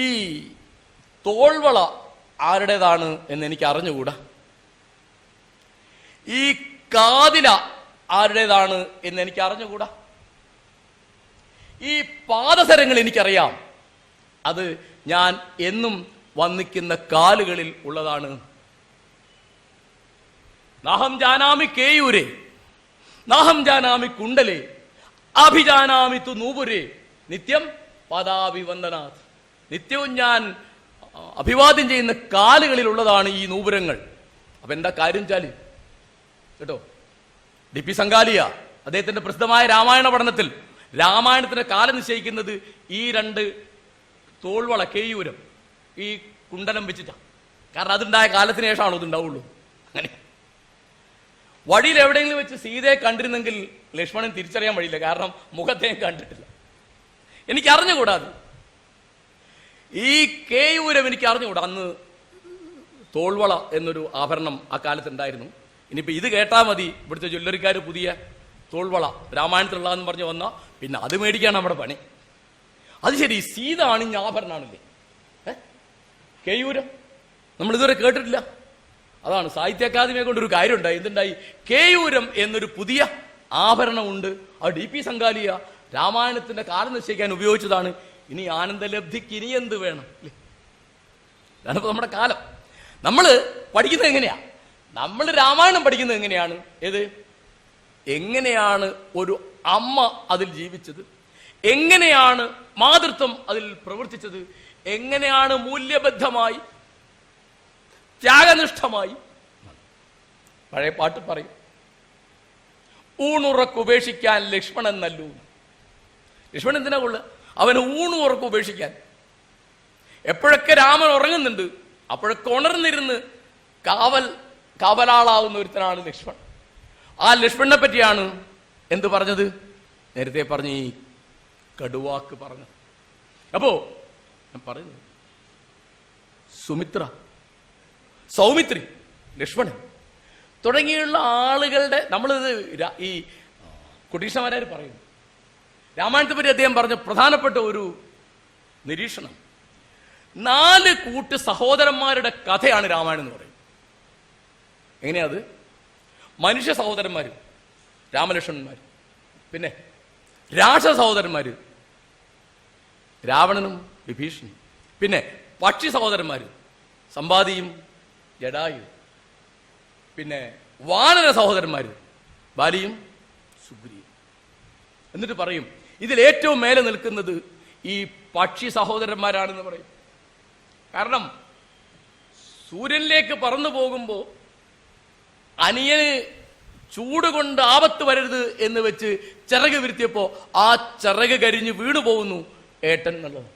ഈ തോൾവള ആരുടേതാണ് എന്ന് എനിക്ക് അറിഞ്ഞുകൂടാ, ഈ കാതില ആരുടേതാണ് എന്ന് എനിക്ക് അറിഞ്ഞുകൂടാ, ഈ പാദസരങ്ങൾ എനിക്കറിയാം, അത് ഞാൻ എന്നും വന്നിക്കുന്ന കാലുകളിൽ ഉള്ളതാണ്. നാഹം ജാനാമി കേയൂരേ നാഹം ജാനാമി കുണ്ടലേ അഭിജാനാമി തു നൂപുരേ നിത്യം പദാഭിവന്ദനാഥ്. നിത്യവും ഞാൻ അഭിവാദ്യം ചെയ്യുന്ന കാലുകളിൽ ഉള്ളതാണ് ഈ നൂപുരങ്ങൾ. അപ്പൊ എന്താ കാര്യം ചാല് കേട്ടോ, DP സംഗാലിയ അദ്ദേഹത്തിന്റെ പ്രസിദ്ധമായ രാമായണ പഠനത്തിൽ രാമായണത്തിന്റെ കാലം നിശ്ചയിക്കുന്നത് ഈ രണ്ട് തോൾവള കേയൂരം ഈ കുണ്ടലം വെച്ചിട്ടാണ്. കാരണം അതുണ്ടായ കാലത്തിന് ശേഷമാണോ ഇതുണ്ടാവുള്ളൂ. അങ്ങനെ വഴിയിൽ എവിടെയെങ്കിലും വെച്ച് സീതയെ കണ്ടിരുന്നെങ്കിൽ ലക്ഷ്മണൻ തിരിച്ചറിയാൻ വഴിയില്ല, കാരണം മുഖത്തെ കണ്ടിട്ടില്ല. എനിക്ക് അറിഞ്ഞുകൂടാതെ ഈ കേയൂരം എനിക്ക് അറിഞ്ഞുകൂടാ. അന്ന് തോൾവള എന്നൊരു ആഭരണം ആ കാലത്തുണ്ടായിരുന്നു. ഇനിയിപ്പോൾ ഇത് കേട്ടാൽ മതി, ഇവിടുത്തെ ജ്വല്ലറിക്കാർ പുതിയ തോൾവള രാമായണത്തിലുള്ളതെന്ന് പറഞ്ഞ് വന്നാൽ പിന്നെ അത് മേടിക്കാണ് നമ്മുടെ പണി. അത് ശരി, സീത അണിഞ്ഞ ആഭരണമാണല്ലേ കേയൂരം? നമ്മൾ ഇതുവരെ കേട്ടിട്ടില്ല. അതാണ് സാഹിത്യ അക്കാദമിയെ കൊണ്ടൊരു കാര്യം ഉണ്ടായി. എന്തുണ്ടായി? കേയൂരം എന്നൊരു പുതിയ ആഭരണമുണ്ട്. അത് DP സംഘാലിയ രാമായണത്തിന്റെ കാലം നിശ്ചയിക്കാൻ ഉപയോഗിച്ചതാണ്. ഇനി ആനന്ദലബ്ധിക്ക് ഇനി എന്ത് വേണം അല്ലേ? അതാണിപ്പോ നമ്മുടെ കാലം. നമ്മൾ പഠിക്കുന്നത് എങ്ങനെയാ? നമ്മൾ രാമായണം പഠിക്കുന്നത് എങ്ങനെയാണ്? ഏത് എങ്ങനെയാണ് ഒരു അമ്മ അതിൽ ജീവിച്ചത്, എങ്ങനെയാണ് മാതൃത്വം അതിൽ പ്രവർത്തിച്ചത്, എങ്ങനെയാണ് മൂല്യബദ്ധമായി ത്യാഗനിഷ്ഠമായി. പഴയ പാട്ട് പറയും, ഊണുറക്കുപേക്ഷിക്കാൻ ലക്ഷ്മണൻ നല്ലൂ. ലക്ഷ്മണൻ എന്തിനാ കൊള്ളുക? അവന് ഊണുറക്ക് ഉപേക്ഷിക്കാൻ. എപ്പോഴൊക്കെ രാമൻ ഉറങ്ങുന്നുണ്ട് അപ്പോഴൊക്കെ ഉണർന്നിരുന്ന് കാവലാളാവുന്ന ഒരുത്തനാണ് ലക്ഷ്മൺ. ആ ലക്ഷ്മണനെ പറ്റിയാണ് എന്ത് പറഞ്ഞത്? നേരത്തെ പറഞ്ഞ ഈ കടുവാക്ക് പറഞ്ഞത്. അപ്പോ ഞാൻ പറയുന്നത് സുമിത്ര, സൗമിത്രി, ലക്ഷ്മണൻ തുടങ്ങിയുള്ള ആളുകളുടെ നമ്മളിത് ഈ കുട്ടീഷന്മാരാർ പറയുന്നു. രാമായണത്തെ പറ്റി അദ്ദേഹം പറഞ്ഞ പ്രധാനപ്പെട്ട ഒരു നിരീക്ഷണം, 4 കൂട്ട് സഹോദരന്മാരുടെ കഥയാണ് രാമായണം എന്ന് പറയുന്നത്. എങ്ങനെയാത്? മനുഷ്യ സഹോദരന്മാര് രാമലക്ഷ്മണന്മാര്, പിന്നെ രാക്ഷസ സഹോദരന്മാര് രാവണനും വിഭീഷണനും, പിന്നെ പക്ഷി സഹോദരന്മാര് സമ്പാദിയും ജടായു, പിന്നെ വാനര സഹോദരന്മാര് ബാലിയും സുഗ്രീവും. എന്നിട്ട് പറയും ഇതിൽ ഏറ്റവും മേലെ നിൽക്കുന്നത് ഈ പക്ഷി സഹോദരന്മാരാണെന്ന് പറയും. കാരണം സൂര്യനിലേക്ക് പറന്നു പോകുമ്പോൾ അനിയന് ചൂട് കൊണ്ട് ആപത്ത് വരരുത് എന്ന് വെച്ച് ചിറക് വിരുത്തിയപ്പോ ആ ചിറക് കരിഞ്ഞ് വീണു പോകുന്നു ഏട്ടൻ എന്നുള്ളത്.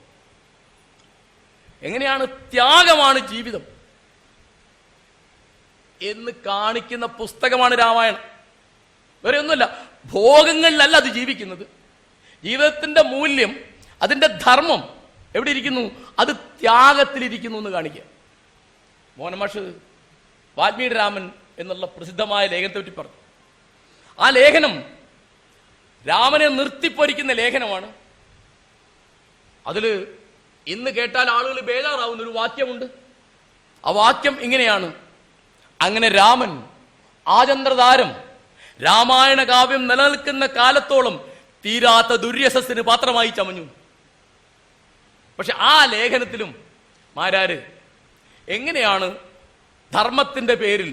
എങ്ങനെയാണ് ത്യാഗമാണ് ജീവിതം എന്ന് കാണിക്കുന്ന പുസ്തകമാണ് രാമായണം. വേറെ ഒന്നുമല്ല, ഭോഗങ്ങളിലല്ല അത് ജീവിക്കുന്നത്. ജീവിതത്തിന്റെ മൂല്യം, അതിന്റെ ധർമ്മം എവിടെ ഇരിക്കുന്നു? അത് ത്യാഗത്തിലിരിക്കുന്നു എന്ന് കാണിക്കുക. മോഹനമാഷ് വാൽമീകി രാമൻ എന്നുള്ള പ്രസിദ്ധമായ ലേഖനത്തെ പറ്റി പറഞ്ഞു. ആ ലേഖനം രാമനെ നിർത്തിപ്പൊരിക്കുന്ന ലേഖനമാണ്. അതിൽ ഇന്ന് കേട്ടാൽ ആളുകൾ ബേജാറാവുന്ന ഒരു വാക്യമുണ്ട്. ആ വാക്യം ഇങ്ങനെയാണ്: അങ്ങനെ രാമൻ ആചന്ദ്രതാരം രാമായണ കാവ്യം നിലനിൽക്കുന്ന കാലത്തോളം തീരാത്ത ദുര്യസസ്സിന് പാത്രമായി ചമഞ്ഞു. പക്ഷെ ആ ലേഖനത്തിലും മാരാര് എങ്ങനെയാണ് ധർമ്മത്തിന്റെ പേരിൽ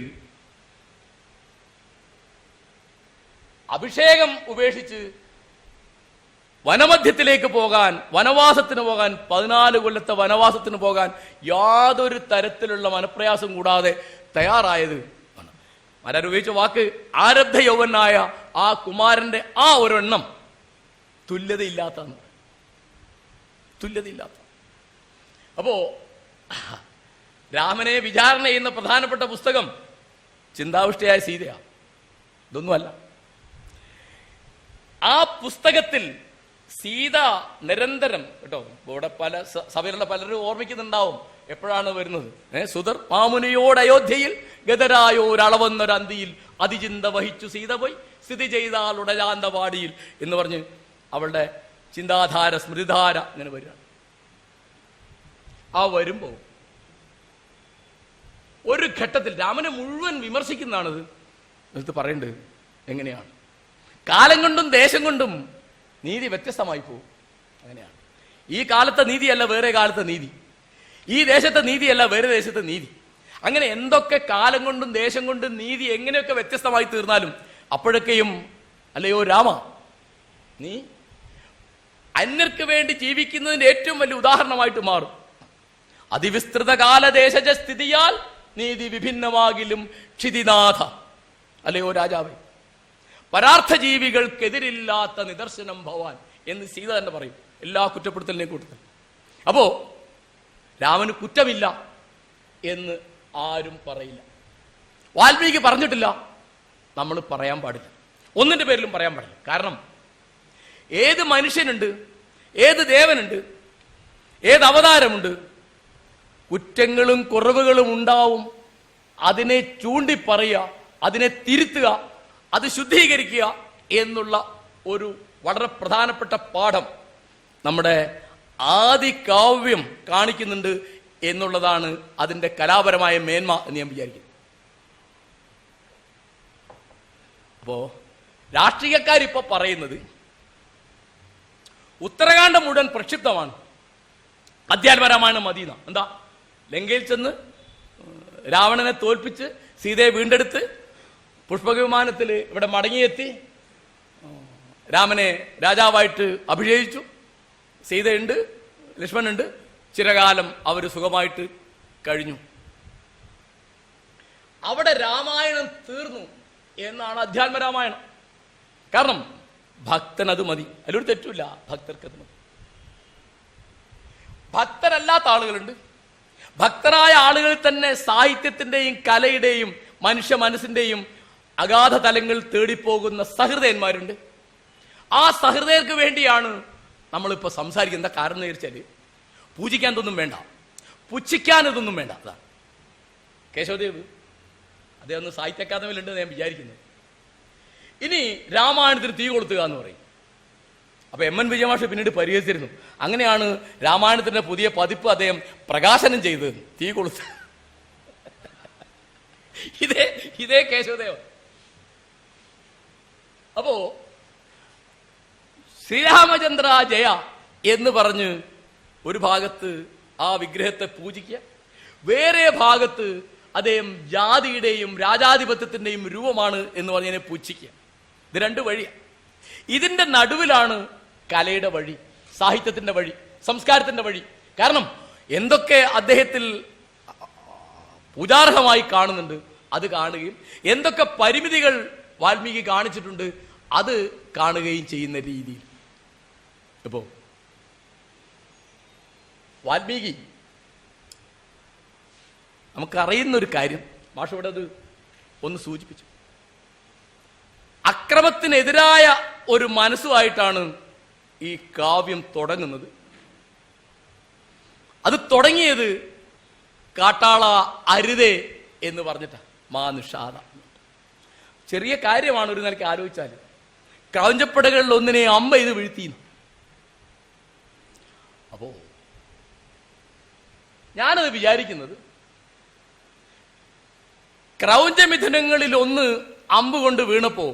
അഭിഷേകം ഉപേക്ഷിച്ച് വനമധ്യത്തിലേക്ക് പോകാൻ, വനവാസത്തിന് പോകാൻ, 14 കൊല്ലത്തെ വനവാസത്തിന് പോകാൻ യാതൊരു തരത്തിലുള്ള മനപ്രയാസം കൂടാതെ തയ്യാറായത് ആണ്. മാരാർ ഉപയോഗിച്ച വാക്ക് ആരബ്ധ യൗവനായ ആ കുമാരന്റെ ആ ഒരെണ്ണം തുല്യതയില്ലാത്ത. അപ്പോ രാമനെ വിചാരണ ചെയ്യുന്ന പ്രധാനപ്പെട്ട പുസ്തകം ചിന്താവിഷ്ടയായ സീതയാണ്. ഇതൊന്നുമല്ല. ആ പുസ്തകത്തിൽ സീത നിരന്തരം കേട്ടോ, ഇവിടെ പല സഭയിലുള്ള പലരും ഓർമ്മിക്കുന്നുണ്ടാവും എപ്പോഴാണ് വരുന്നത്. സുധർ മാമുനിയോട് അയോധ്യയിൽ ഗതരായോരളവന്നൊരന്തിയിൽ അതിചിന്ത വഹിച്ചു സീത പോയി സ്ഥിതി ചെയ്താളുടെ ജാന്തപാടിയിൽ എന്ന് പറഞ്ഞ് അവളുടെ ചിന്താധാര സ്മൃതിധാര ഇങ്ങനെ വരികയാണ്. ആ വരുമ്പോ ഒരു ഘട്ടത്തിൽ രാമനെ മുഴുവൻ വിമർശിക്കുന്നതാണത്. എന്നിട്ട് പറയേണ്ടത് എങ്ങനെയാണ്? കാലം കൊണ്ടും ദേശം കൊണ്ടും നീതി വ്യത്യസ്തമായി പോകും. അങ്ങനെയാണ്. ഈ കാലത്തെ നീതിയല്ല വേറെ കാലത്തെ നീതി, ഈ ദേശത്തെ നീതിയല്ല വേറെ ദേശത്തെ നീതി. അങ്ങനെ എന്തൊക്കെ കാലം കൊണ്ടും ദേശം കൊണ്ടും നീതി എങ്ങനെയൊക്കെ വ്യത്യസ്തമായി തീർന്നാലും അപ്പോഴൊക്കെയും അല്ലയോ രാമ, നീ അന്യർക്ക് വേണ്ടി ജീവിക്കുന്നതിന്റെ ഏറ്റവും വലിയ ഉദാഹരണമായിട്ട് മാറും. അതിവിസ്തൃത കാലദേശജ സ്ഥിതിയാൽ നീതി വിഭിന്നമാകിലും ക്ഷിതിനാഥ, അല്ലയോ രാജാവേ, പരാർത്ഥ ജീവികൾക്കെതിരില്ലാത്ത നിദർശനം ഭവാൻ എന്ന് സീത തന്നെ പറയും എല്ലാ കുറ്റപ്പെടുത്തലിനെ കൂട്ടത്തിൽ. അപ്പോ രാമന് കുറ്റമില്ല എന്ന് ആരും പറയില്ല. വാൽമീകി പറഞ്ഞിട്ടില്ല, നമ്മൾ പറയാൻ പാടില്ല. ഒന്നിന്റെ പേരിലും പറയാൻ പാടില്ല. കാരണം ഏത് മനുഷ്യനുണ്ട്, ഏത് ദേവനുണ്ട്, ഏത് അവതാരമുണ്ട്, കുറ്റങ്ങളും കുറവുകളും ഉണ്ടാവും. അതിനെ ചൂണ്ടിപ്പറയുക, അതിനെ തിരുത്തുക, അത് ശുദ്ധീകരിക്കുക എന്നുള്ള ഒരു വളരെ പ്രധാനപ്പെട്ട പാഠം നമ്മുടെ ആദി കാവ്യം കാണിക്കുന്നുണ്ട് എന്നുള്ളതാണ് അതിന്റെ കലാപരമായ മേന്മ എന്ന് ഞാൻ വിചാരിക്കുന്നു. അപ്പോ രാഷ്ട്രീയക്കാരിപ്പോ പറയുന്നത് ഉത്തരകാണ്ഡം മുഴുവൻ പ്രക്ഷിപ്തമാണ്, അധ്യാത്മരാമായണം മദീന. എന്താ, ലങ്കയിൽ ചെന്ന് രാവണനെ തോൽപ്പിച്ച് സീതയെ വീണ്ടെടുത്ത് പുഷ്പകവിമാനത്തിൽ ഇവിടെ മടങ്ങിയെത്തി, രാമനെ രാജാവായിട്ട് അഭിഷേകിച്ചു, സീതയുണ്ട്, ലക്ഷ്മണനുണ്ട്, ചിരകാലം അവർ സുഖമായിട്ട് കഴിഞ്ഞു. അവിടെ രാമായണം തീർന്നു എന്നാണ് അധ്യാത്മരാമായണം. കാരണം ഭക്തനത് മതി, അതിലൊരു തെറ്റില്ല, ഭക്തർക്കത് മതി. ഭക്തരല്ലാത്ത ആളുകളുണ്ട്. ഭക്തരായ ആളുകളിൽ തന്നെ സാഹിത്യത്തിന്റെയും കലയുടെയും മനുഷ്യ മനസ്സിന്റെയും അഗാധ തലങ്ങൾ തേടിപ്പോകുന്ന സഹൃദയന്മാരുണ്ട്. ആ സഹൃദയർക്ക് വേണ്ടിയാണ് നമ്മളിപ്പോ സംസാരിക്കുന്നത്. എന്താ കാരണം എന്ന് വെച്ചാല്, പൂജിക്കാൻ ഇതൊന്നും വേണ്ട, പുച്ഛിക്കാൻ ഇതൊന്നും വേണ്ട. അതാണ് കേശവദേവ്, അദ്ദേഹം ഒന്ന് സാഹിത്യ അക്കാദമിയിലുണ്ടെന്ന് ഞാൻ വിചാരിക്കുന്നത്. ഇനി രാമായണത്തിന് തീ കൊളുത്തുക എന്ന് പറയും. അപ്പൊ എം എൻ വിജയമാഷ് പിന്നീട് പരിഹസിച്ചിരുന്നു, അങ്ങനെയാണ് രാമായണത്തിന്റെ പുതിയ പതിപ്പ് അദ്ദേഹം പ്രകാശനം ചെയ്തത്, തീ കൊളുത്ത്. ഇതേ കേശവദേവ. അപ്പോ ശ്രീരാമചന്ദ്ര ജയ എന്ന് പറഞ്ഞ് ഒരു ഭാഗത്ത് ആ വിഗ്രഹത്തെ പൂജിക്കുക, വേറെ ഭാഗത്ത് അദ്ദേഹം ജാതിയുടെയും രാജാധിപത്യത്തിന്റെയും രൂപമാണ് എന്ന് പറഞ്ഞതിനെ പുച്ഛിക്കുക. ഇത് രണ്ട് വഴിയാണ്. ഇതിന്റെ നടുവിലാണ് കലയുടെ വഴി, സാഹിത്യത്തിന്റെ വഴി, സംസ്കാരത്തിന്റെ വഴി. കാരണം എന്തൊക്കെ അദ്ദേഹത്തിൽ പൂജാർഹമായി കാണുന്നുണ്ട് അത് കാണുകയും എന്തൊക്കെ പരിമിതികൾ വാൽമീകി കാണിച്ചിട്ടുണ്ട് അത് കാണുകയും ചെയ്യുന്ന രീതിയിൽ. ഇപ്പോ വാൽമീകി നമുക്കറിയുന്നൊരു കാര്യം, മാഷ് ഇവിടെ അത് ഒന്ന് സൂചിപ്പിച്ചു, അക്രമത്തിനെതിരായ ഒരു മനസ്സുമായിട്ടാണ് ഈ കാവ്യം തുടങ്ങുന്നത്. അത് തുടങ്ങിയത് കാട്ടാള അരുതേ എന്ന് പറഞ്ഞിട്ടാ, മാനുഷാദ. ചെറിയ കാര്യമാണ് ഒരു നിലയ്ക്ക് ആലോചിച്ചാൽ. ക്രൗഞ്ചപ്പടകളിൽ ഒന്നിനെ അമ്പ ഇത് വീഴ്ത്തിയിരുന്നു. അപ്പോ ഞാനത് വിചാരിക്കുന്നത്, ക്രൗഞ്ചമിഥുനങ്ങളിൽ ഒന്ന് അമ്പ് കൊണ്ട് വീണപ്പോ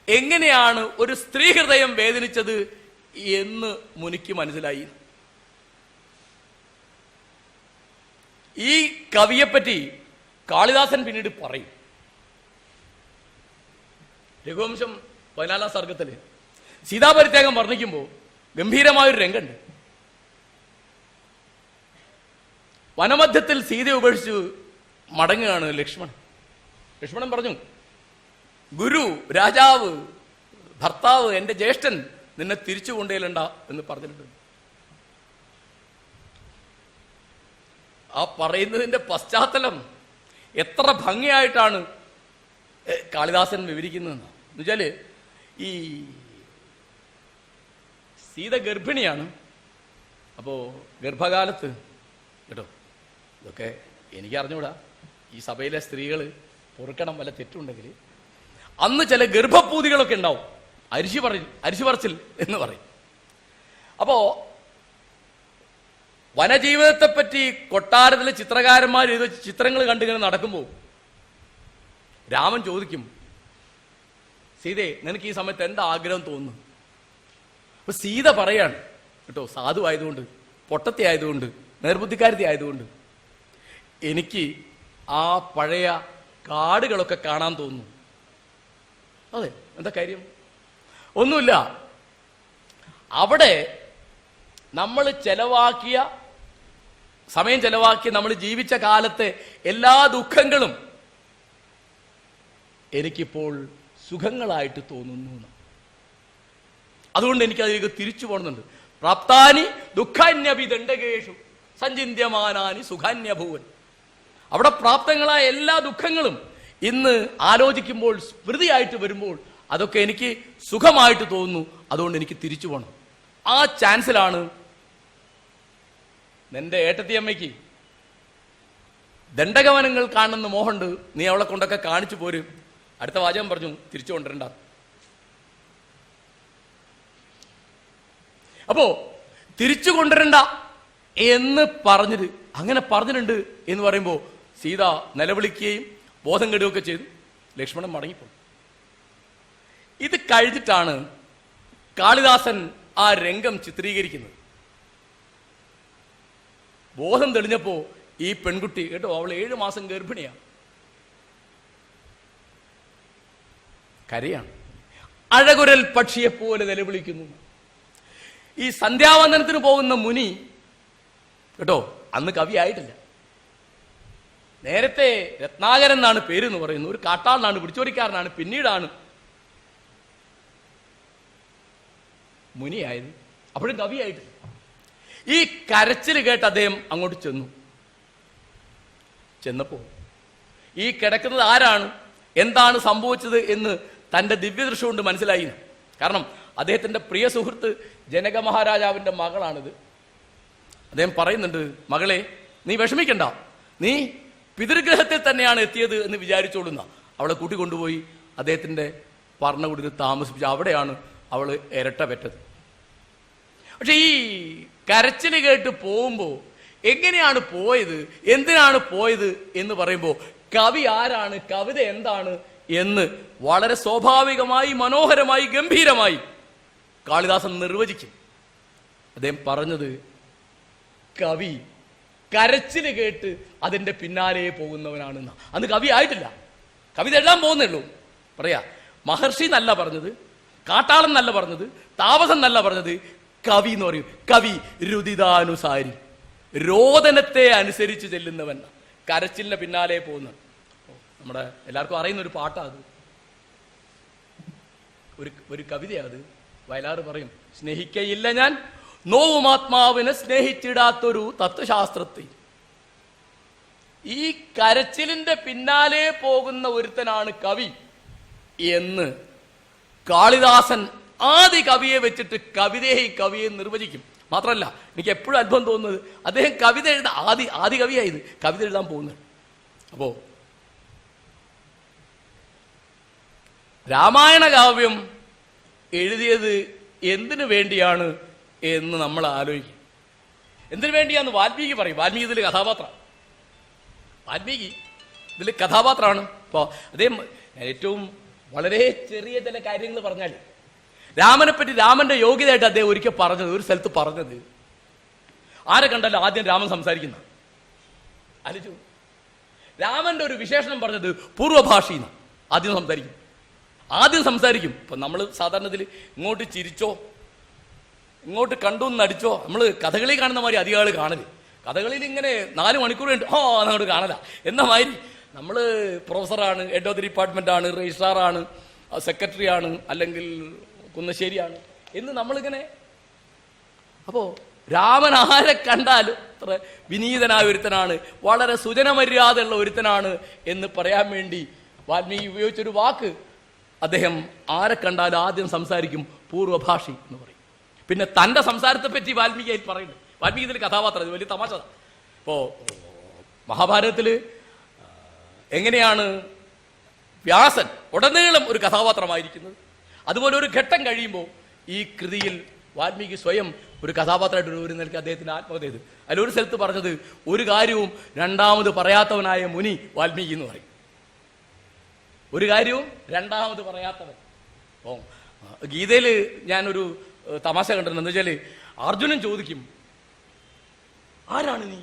എങ്ങനെയാണ് ഒരു സ്ത്രീ ഹൃദയം വേദനിച്ചത് എന്ന് മുനിക്ക് മനസ്സിലായി. ഈ കവിയെപ്പറ്റി കാളിദാസൻ പിന്നീട് പറയും. രഘുവംശം 14-ാം സർഗത്തില് സീതാപരിത്യാഗം വർണ്ണിക്കുമ്പോൾ ഗംഭീരമായൊരു രംഗമുണ്ട്. വനമധ്യത്തിൽ സീതയെ ഉപേക്ഷിച്ചു മടങ്ങുകയാണ് ലക്ഷ്മണൻ. ലക്ഷ്മണൻ പറഞ്ഞു, ഗുരു, രാജാവ്, ഭർത്താവ്, എന്റെ ജ്യേഷ്ഠൻ നിന്നെ തിരിച്ചു കൊണ്ടേലണ്ട എന്ന് പറഞ്ഞിട്ടുണ്ട്. ആ പറയുന്നതിന്റെ പശ്ചാത്തലം എത്ര ഭംഗിയായിട്ടാണ് കാളിദാസൻ വിവരിക്കുന്നതെന്ന് വെച്ചാല്, ഈ സീത ഗർഭിണിയാണ്. അപ്പോ ഗർഭകാലത്ത്, കേട്ടോ, ഇതൊക്കെ എനിക്ക് അറിഞ്ഞൂടാ, ഈ സഭയിലെ സ്ത്രീകൾ പൊറുക്കണം വല്ല തെറ്റുണ്ടെങ്കിൽ, അന്ന് ചില ഗർഭപ്പൂതികളൊക്കെ ഉണ്ടാവും, അരിശു പറച്ചിൽ എന്ന് പറയും. അപ്പോ വനജീവിതത്തെപ്പറ്റി കൊട്ടാരത്തിലെ ചിത്രകാരന്മാർ എഴുതിയ ചിത്രങ്ങൾ കണ്ടിങ്ങനെ നടക്കുമ്പോൾ രാമൻ ചോദിക്കും, സീതേ, നിനക്ക് ഈ സമയത്ത് എന്താ ആഗ്രഹം തോന്നുന്നു? അപ്പൊ സീത പറയാണ്, കേട്ടോ, സാധു ആയതുകൊണ്ട്, പൊട്ടത്തി ആയതുകൊണ്ട്, നേർബുദ്ധിക്കാരത്തി ആയതുകൊണ്ട് എനിക്ക് ആ പഴയ കാടുകളൊക്കെ കാണാൻ തോന്നുന്നു. അതെ, എന്താ കാര്യം? ഒന്നുമില്ല, അവിടെ നമ്മൾ സമയം ചെലവാക്കി നമ്മൾ ജീവിച്ച കാലത്തെ എല്ലാ ദുഃഖങ്ങളും എനിക്കിപ്പോൾ സുഖങ്ങളായിട്ട് തോന്നുന്നു. അതുകൊണ്ട് എനിക്ക് അതിലേക്ക് തിരിച്ചു പോകണമെന്നുണ്ട്. പ്രാപ്താനി ദുഃഖാന്യഭി ദണ്ഡകേഷു സഞ്ചിന്യമാനാനി സുഖാന്യഭൂവൻ. അവിടെ പ്രാപ്തങ്ങളായ എല്ലാ ദുഃഖങ്ങളും ഇന്ന് ആലോചിക്കുമ്പോൾ സ്മൃതിയായിട്ട് വരുമ്പോൾ അതൊക്കെ എനിക്ക് സുഖമായിട്ട് തോന്നുന്നു. അതുകൊണ്ട് എനിക്ക് തിരിച്ചു പോകണം. ആ ചാൻസിലാണ് നിന്റെ ഏട്ടത്തിയമ്മയ്ക്ക് ദണ്ഡകവനങ്ങൾ കാണുന്ന മോഹമുണ്ട്, നീ അവളെ കൊണ്ടൊക്കെ കാണിച്ചു പോരും. അടുത്ത വാചകം പറഞ്ഞു, തിരിച്ചു കൊണ്ടുവരണ്ട. അപ്പോ തിരിച്ചു കൊണ്ടുവരണ്ട എന്ന് പറഞ്ഞത്, അങ്ങനെ പറഞ്ഞിട്ടുണ്ട് എന്ന് പറയുമ്പോൾ സീത നിലവിളിക്കുകയും ബോധം കെടുകയൊക്കെ ചെയ്തു. ലക്ഷ്മണൻ മടങ്ങിപ്പോയി. ഇത് കഴിഞ്ഞിട്ടാണ് കാളിദാസൻ ആ രംഗം ചിത്രീകരിക്കുന്നത്. ബോധം തെളിഞ്ഞപ്പോ ഈ പെൺകുട്ടി കേട്ടോ, അവൾ 7 മാസം ഗർഭിണിയാണ്, കരയാണ്, അഴകുരൽ പക്ഷിയെ പോലെ നിലവിളിക്കുന്നു. ഈ സന്ധ്യാവന്ദനത്തിന് പോകുന്ന മുനി കേട്ടോ, അന്ന് കവിയായിട്ടില്ല. നേരത്തെ രത്നാകരൻ എന്നാണ് പേര് എന്ന് പറയുന്നത്. ഒരു കാട്ടാളനാണ്, പിടിച്ചോടിക്കാരനാണ്, പിന്നീടാണ് മുനിയായത്. അപ്പോഴും കവിയായിട്ടില്ല. ഈ കരച്ചിൽ കേട്ട് അദ്ദേഹം അങ്ങോട്ട് ചെന്നപ്പോ ഈ കിടക്കുന്നത് ആരാണ്, എന്താണ് സംഭവിച്ചത് എന്ന് തന്റെ ദിവ്യദൃഷ്ടി കൊണ്ട് മനസ്സിലായി. കാരണം അദ്ദേഹത്തിന്റെ പ്രിയ സുഹൃത്ത് ജനക മഹാരാജാവിന്റെ മകളാണിത്. അദ്ദേഹം പറയുന്നുണ്ട്, മകളെ നീ വിഷമിക്കണ്ട, നീ പിതൃഗ്രഹത്തിൽ തന്നെയാണ് എത്തിയത് എന്ന് വിചാരിച്ചോളുന്ന. അവളെ കൂട്ടിക്കൊണ്ടുപോയി അദ്ദേഹത്തിന്റെ ഭരണകുടീരത്തിൽ താമസിപ്പിച്ചു. അവിടെയാണ് അവള് ഇരട്ട പെറ്റത്. പക്ഷെ ഈ കരച്ചിൽ കേട്ട് പോകുമ്പോ എങ്ങനെയാണ് പോയത്, എന്തിനാണ് പോയത് എന്ന് പറയുമ്പോൾ കവി ആരാണ്, കവിത എന്താണ് എന്ന് വളരെ സ്വാഭാവികമായി, മനോഹരമായി, ഗംഭീരമായി കാളിദാസൻ നിർവചിക്കും. അദ്ദേഹം പറഞ്ഞത്, കവി കരച്ചിൽ കേട്ട് അതിന്റെ പിന്നാലെ പോകുന്നവനാണെന്ന. അന്ന് കവി ആയിട്ടില്ല, കവിത എഴുതാൻ പോകുന്നുള്ളൂ. പറയാ, മഹർഷി എന്നല്ല പറഞ്ഞത്, കാട്ടാളൻ എന്നല്ല പറഞ്ഞത്, താപസൻ എന്നല്ല പറഞ്ഞത്, കവി എന്ന് പറയും. കവി രുദിതാനുസാരി, രോദനത്തെ അനുസരിച്ച് ചെല്ലുന്നവൻ, കരച്ചിലിന്റെ പിന്നാലെ പോകുന്ന. നമ്മുടെ എല്ലാവർക്കും അറിയുന്ന ഒരു പാട്ടാ അത്, ഒരു കവിതയത്. വയലാർ പറയും, സ്നേഹിക്കയില്ല ഞാൻ നോവുമാത്മാവിനെ സ്നേഹിച്ചിടാത്തൊരു തത്വശാസ്ത്രത്തെ. ഈ കരച്ചിലിന്റെ പിന്നാലെ പോകുന്ന ഒരുത്തനാണ് കവി എന്ന് കാളിദാസൻ ആദി കവിയെ വെച്ചിട്ട് കവിയെ നിർവചിക്കും. മാത്രമല്ല, എനിക്ക് എപ്പോഴും അത്ഭുതം തോന്നുന്നത്, അദ്ദേഹം കവിത എഴുതാൻ ആദി കവിയായത്, കവിത എഴുതാൻ പോകുന്നത്. അപ്പോ രാമായണ കാവ്യം എഴുതിയത് എന്തിനു വേണ്ടിയാണ് എന്ന് നമ്മൾ ആലോചിക്കും. എന്തിനു വേണ്ടിയാന്ന് വാൽമീകി പറയും. വാൽമീകി ഇതിൽ കഥാപാത്രമാണ്. വാൽമീകി ഇതിൽ കഥാപാത്രമാണ്. അപ്പോൾ അദ്ദേഹം ഏറ്റവും വളരെ ചെറിയ ചില കാര്യങ്ങൾ പറഞ്ഞാൽ, രാമനെ പറ്റി, രാമന്റെ യോഗ്യതയായിട്ട് അദ്ദേഹം ഒരിക്കൽ പറഞ്ഞത്, ഒരു സ്ഥലത്ത് പറഞ്ഞത്, ആരെ കണ്ടാലും ആദ്യം രാമൻ സംസാരിക്കുന്ന ആലോചിച്ചു. രാമന്റെ ഒരു വിശേഷണം പറഞ്ഞത് പൂർവഭാഷീന്ന്. ആദ്യം സംസാരിക്കും. ഇപ്പൊ നമ്മൾ സാധാരണത്തിൽ ഇങ്ങോട്ട് ചിരിച്ചോ, ഇങ്ങോട്ട് കണ്ടു നടിച്ചോ, നമ്മൾ കഥകളി കാണുന്ന മാതിരി അധികം ആൾ കാണല്. കഥകളിൽ ഇങ്ങനെ 4 മണിക്കൂർ കഴിഞ്ഞിട്ട് അങ്ങോട്ട് കാണല എന്ന മാതിരി. നമ്മൾ പ്രൊഫസറാണ്, ഹെഡ് ഓഫ് ദി ഡിപ്പാർട്ട്മെന്റ് ആണ്, രജിസ്ട്രാറാണ്, സെക്രട്ടറി ആണ്, അല്ലെങ്കിൽ കുന്നശ്ശേരിയാണ് എന്ന് നമ്മളിങ്ങനെ. അപ്പോ രാമൻ ആരെ കണ്ടാലും അത്ര വിനീതനായ ഒരുത്തനാണ്, വളരെ സുജനമര്യാദയുള്ള ഒരുത്തനാണ് എന്ന് പറയാൻ വേണ്ടി വാൽമീകി ഉപയോഗിച്ചൊരു വാക്ക്. അദ്ദേഹം ആരെ കണ്ടാലും ആദ്യം സംസാരിക്കും പൂർവഭാഷി എന്ന് പറയും. പിന്നെ തന്റെ സംസാരത്തെ പറ്റി വാൽമീകി പറയുന്നത്. വാൽമീകി ഇതിൽ കഥാപാത്രം, വലിയ തമാശ. ഇപ്പോ മഹാഭാരതത്തില് എങ്ങനെയാണ് വ്യാസൻ ഉടനീളം ഒരു കഥാപാത്രമായിരിക്കുന്നത്, അതുപോലെ ഒരു ഘട്ടം കഴിയുമ്പോൾ ഈ കൃതിയിൽ വാൽമീകി സ്വയം ഒരു കഥാപാത്രമായിട്ട് ഒരു നിലയ്ക്ക് അദ്ദേഹത്തിന് ആത്മകഥ ചെയ്തു. അതിലൊരു സ്ഥലത്ത് പറഞ്ഞത്, ഒരു കാര്യവും രണ്ടാമത് പറയാത്തവനായ മുനി വാൽമീകി എന്ന് പറയും. ഒരു കാര്യവും രണ്ടാമത് പറയാത്തവൻ. ഓ, ഗീതയിൽ ഞാനൊരു തമാശ കണ്ടിട്ടുണ്ട്. എന്ന് വെച്ചാല് അർജുനൻ ചോദിക്കും, ആരാണ് നീ?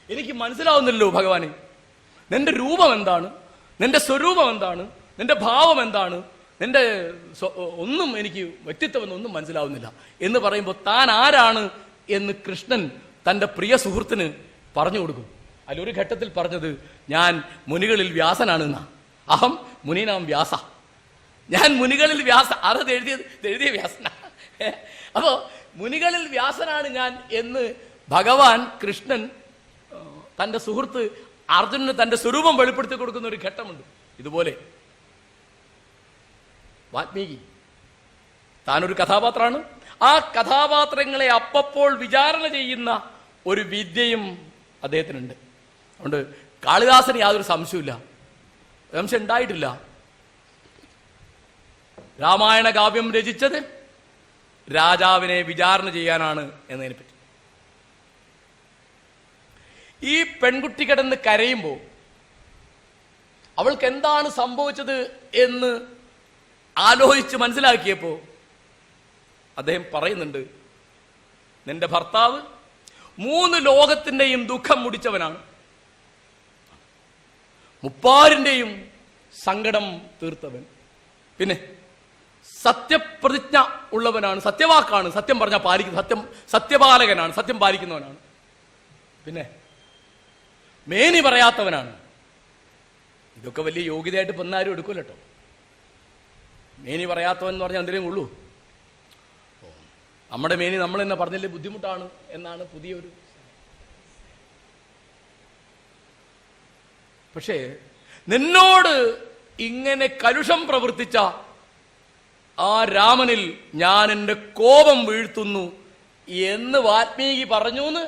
എനിക്ക് മനസ്സിലാവുന്നില്ലല്ലോ ഭഗവാനെ, നിന്റെ രൂപം എന്താണ്, നിന്റെ സ്വരൂപം എന്താണ്, നിന്റെ ഭാവം എന്താണ്, നിന്റെ ഒന്നും എനിക്ക് വ്യക്തിത്വം ഒന്നും മനസ്സിലാവുന്നില്ല എന്ന് പറയുമ്പോൾ താൻ ആരാണ് എന്ന് കൃഷ്ണൻ തന്റെ പ്രിയ സുഹൃത്തിന് പറഞ്ഞു കൊടുക്കും. അതിലൊരു ഘട്ടത്തിൽ പറഞ്ഞത്, ഞാൻ മുനികളിൽ വ്യാസനാണെന്നാ. അഹം മുനീനാം വ്യാസ, ഞാൻ മുനികളിൽ വ്യാസ. അത് എഴുതിയ വ്യാസന. അപ്പോ മുനികളിൽ വ്യാസനാണ് ഞാൻ എന്ന് ഭഗവാൻ കൃഷ്ണൻ തന്റെ സുഹൃത്ത് അർജുനന് തന്റെ സ്വരൂപം വെളിപ്പെടുത്തി കൊടുക്കുന്ന ഒരു ഘട്ടമുണ്ട്. ഇതുപോലെ വാൽമീകി താനൊരു കഥാപാത്രമാണ്. ആ കഥാപാത്രങ്ങളെ അപ്പപ്പോൾ വിചാരണ ചെയ്യുന്ന ഒരു വിദ്യയും അദ്ദേഹത്തിനുണ്ട്. അതുകൊണ്ട് കാളിദാസന് യാതൊരു സംശയമില്ല, സംശയം ഉണ്ടായിട്ടില്ല. രാമായണ കാവ്യം രചിച്ചത് രാജാവിനെ വിചാരണ ചെയ്യാനാണ് എന്നതിനെപ്പറ്റി. ഈ പെൺകുട്ടി കിടന്ന് കരയുമ്പോൾ അവൾക്ക് എന്താണ് സംഭവിച്ചത് എന്ന് ആലോചിച്ച് മനസ്സിലാക്കിയപ്പോൾ അദ്ദേഹം പറയുന്നുണ്ട്, നിന്റെ ഭർത്താവ് 3 ലോകത്തിന്റെയും ദുഃഖം മുടിച്ചവനാണ്, 30 സങ്കടം തീർത്തവൻ, പിന്നെ സത്യപ്രതിജ്ഞ ഉള്ളവനാണ്, സത്യവാക്കാണ്, സത്യം പറഞ്ഞാൽ പാലിക്കുന്ന സത്യപാലകനാണ്, സത്യം പാലിക്കുന്നവനാണ്, പിന്നെ മേനി പറയാത്തവനാണ്. ഇതൊക്കെ വലിയ യോഗ്യതയായിട്ട് പൊന്നാരും എടുക്കൂല കേട്ടോ. മേനി പറയാത്തവൻ എന്ന് പറഞ്ഞാൽ എന്തിനേ ഉള്ളൂ. നമ്മുടെ മേനി നമ്മൾ തന്നെ പറഞ്ഞില്ലേ ബുദ്ധിമുട്ടാണ് എന്നാണ് പുതിയൊരു. പക്ഷേ നിന്നോട് ഇങ്ങനെ കലുഷം പ്രവർത്തിച്ച ആ രാമനിൽ ഞാൻ എൻ്റെ കോപം വീഴ്ത്തുന്നു എന്ന് വാൽമീകി പറഞ്ഞു എന്ന്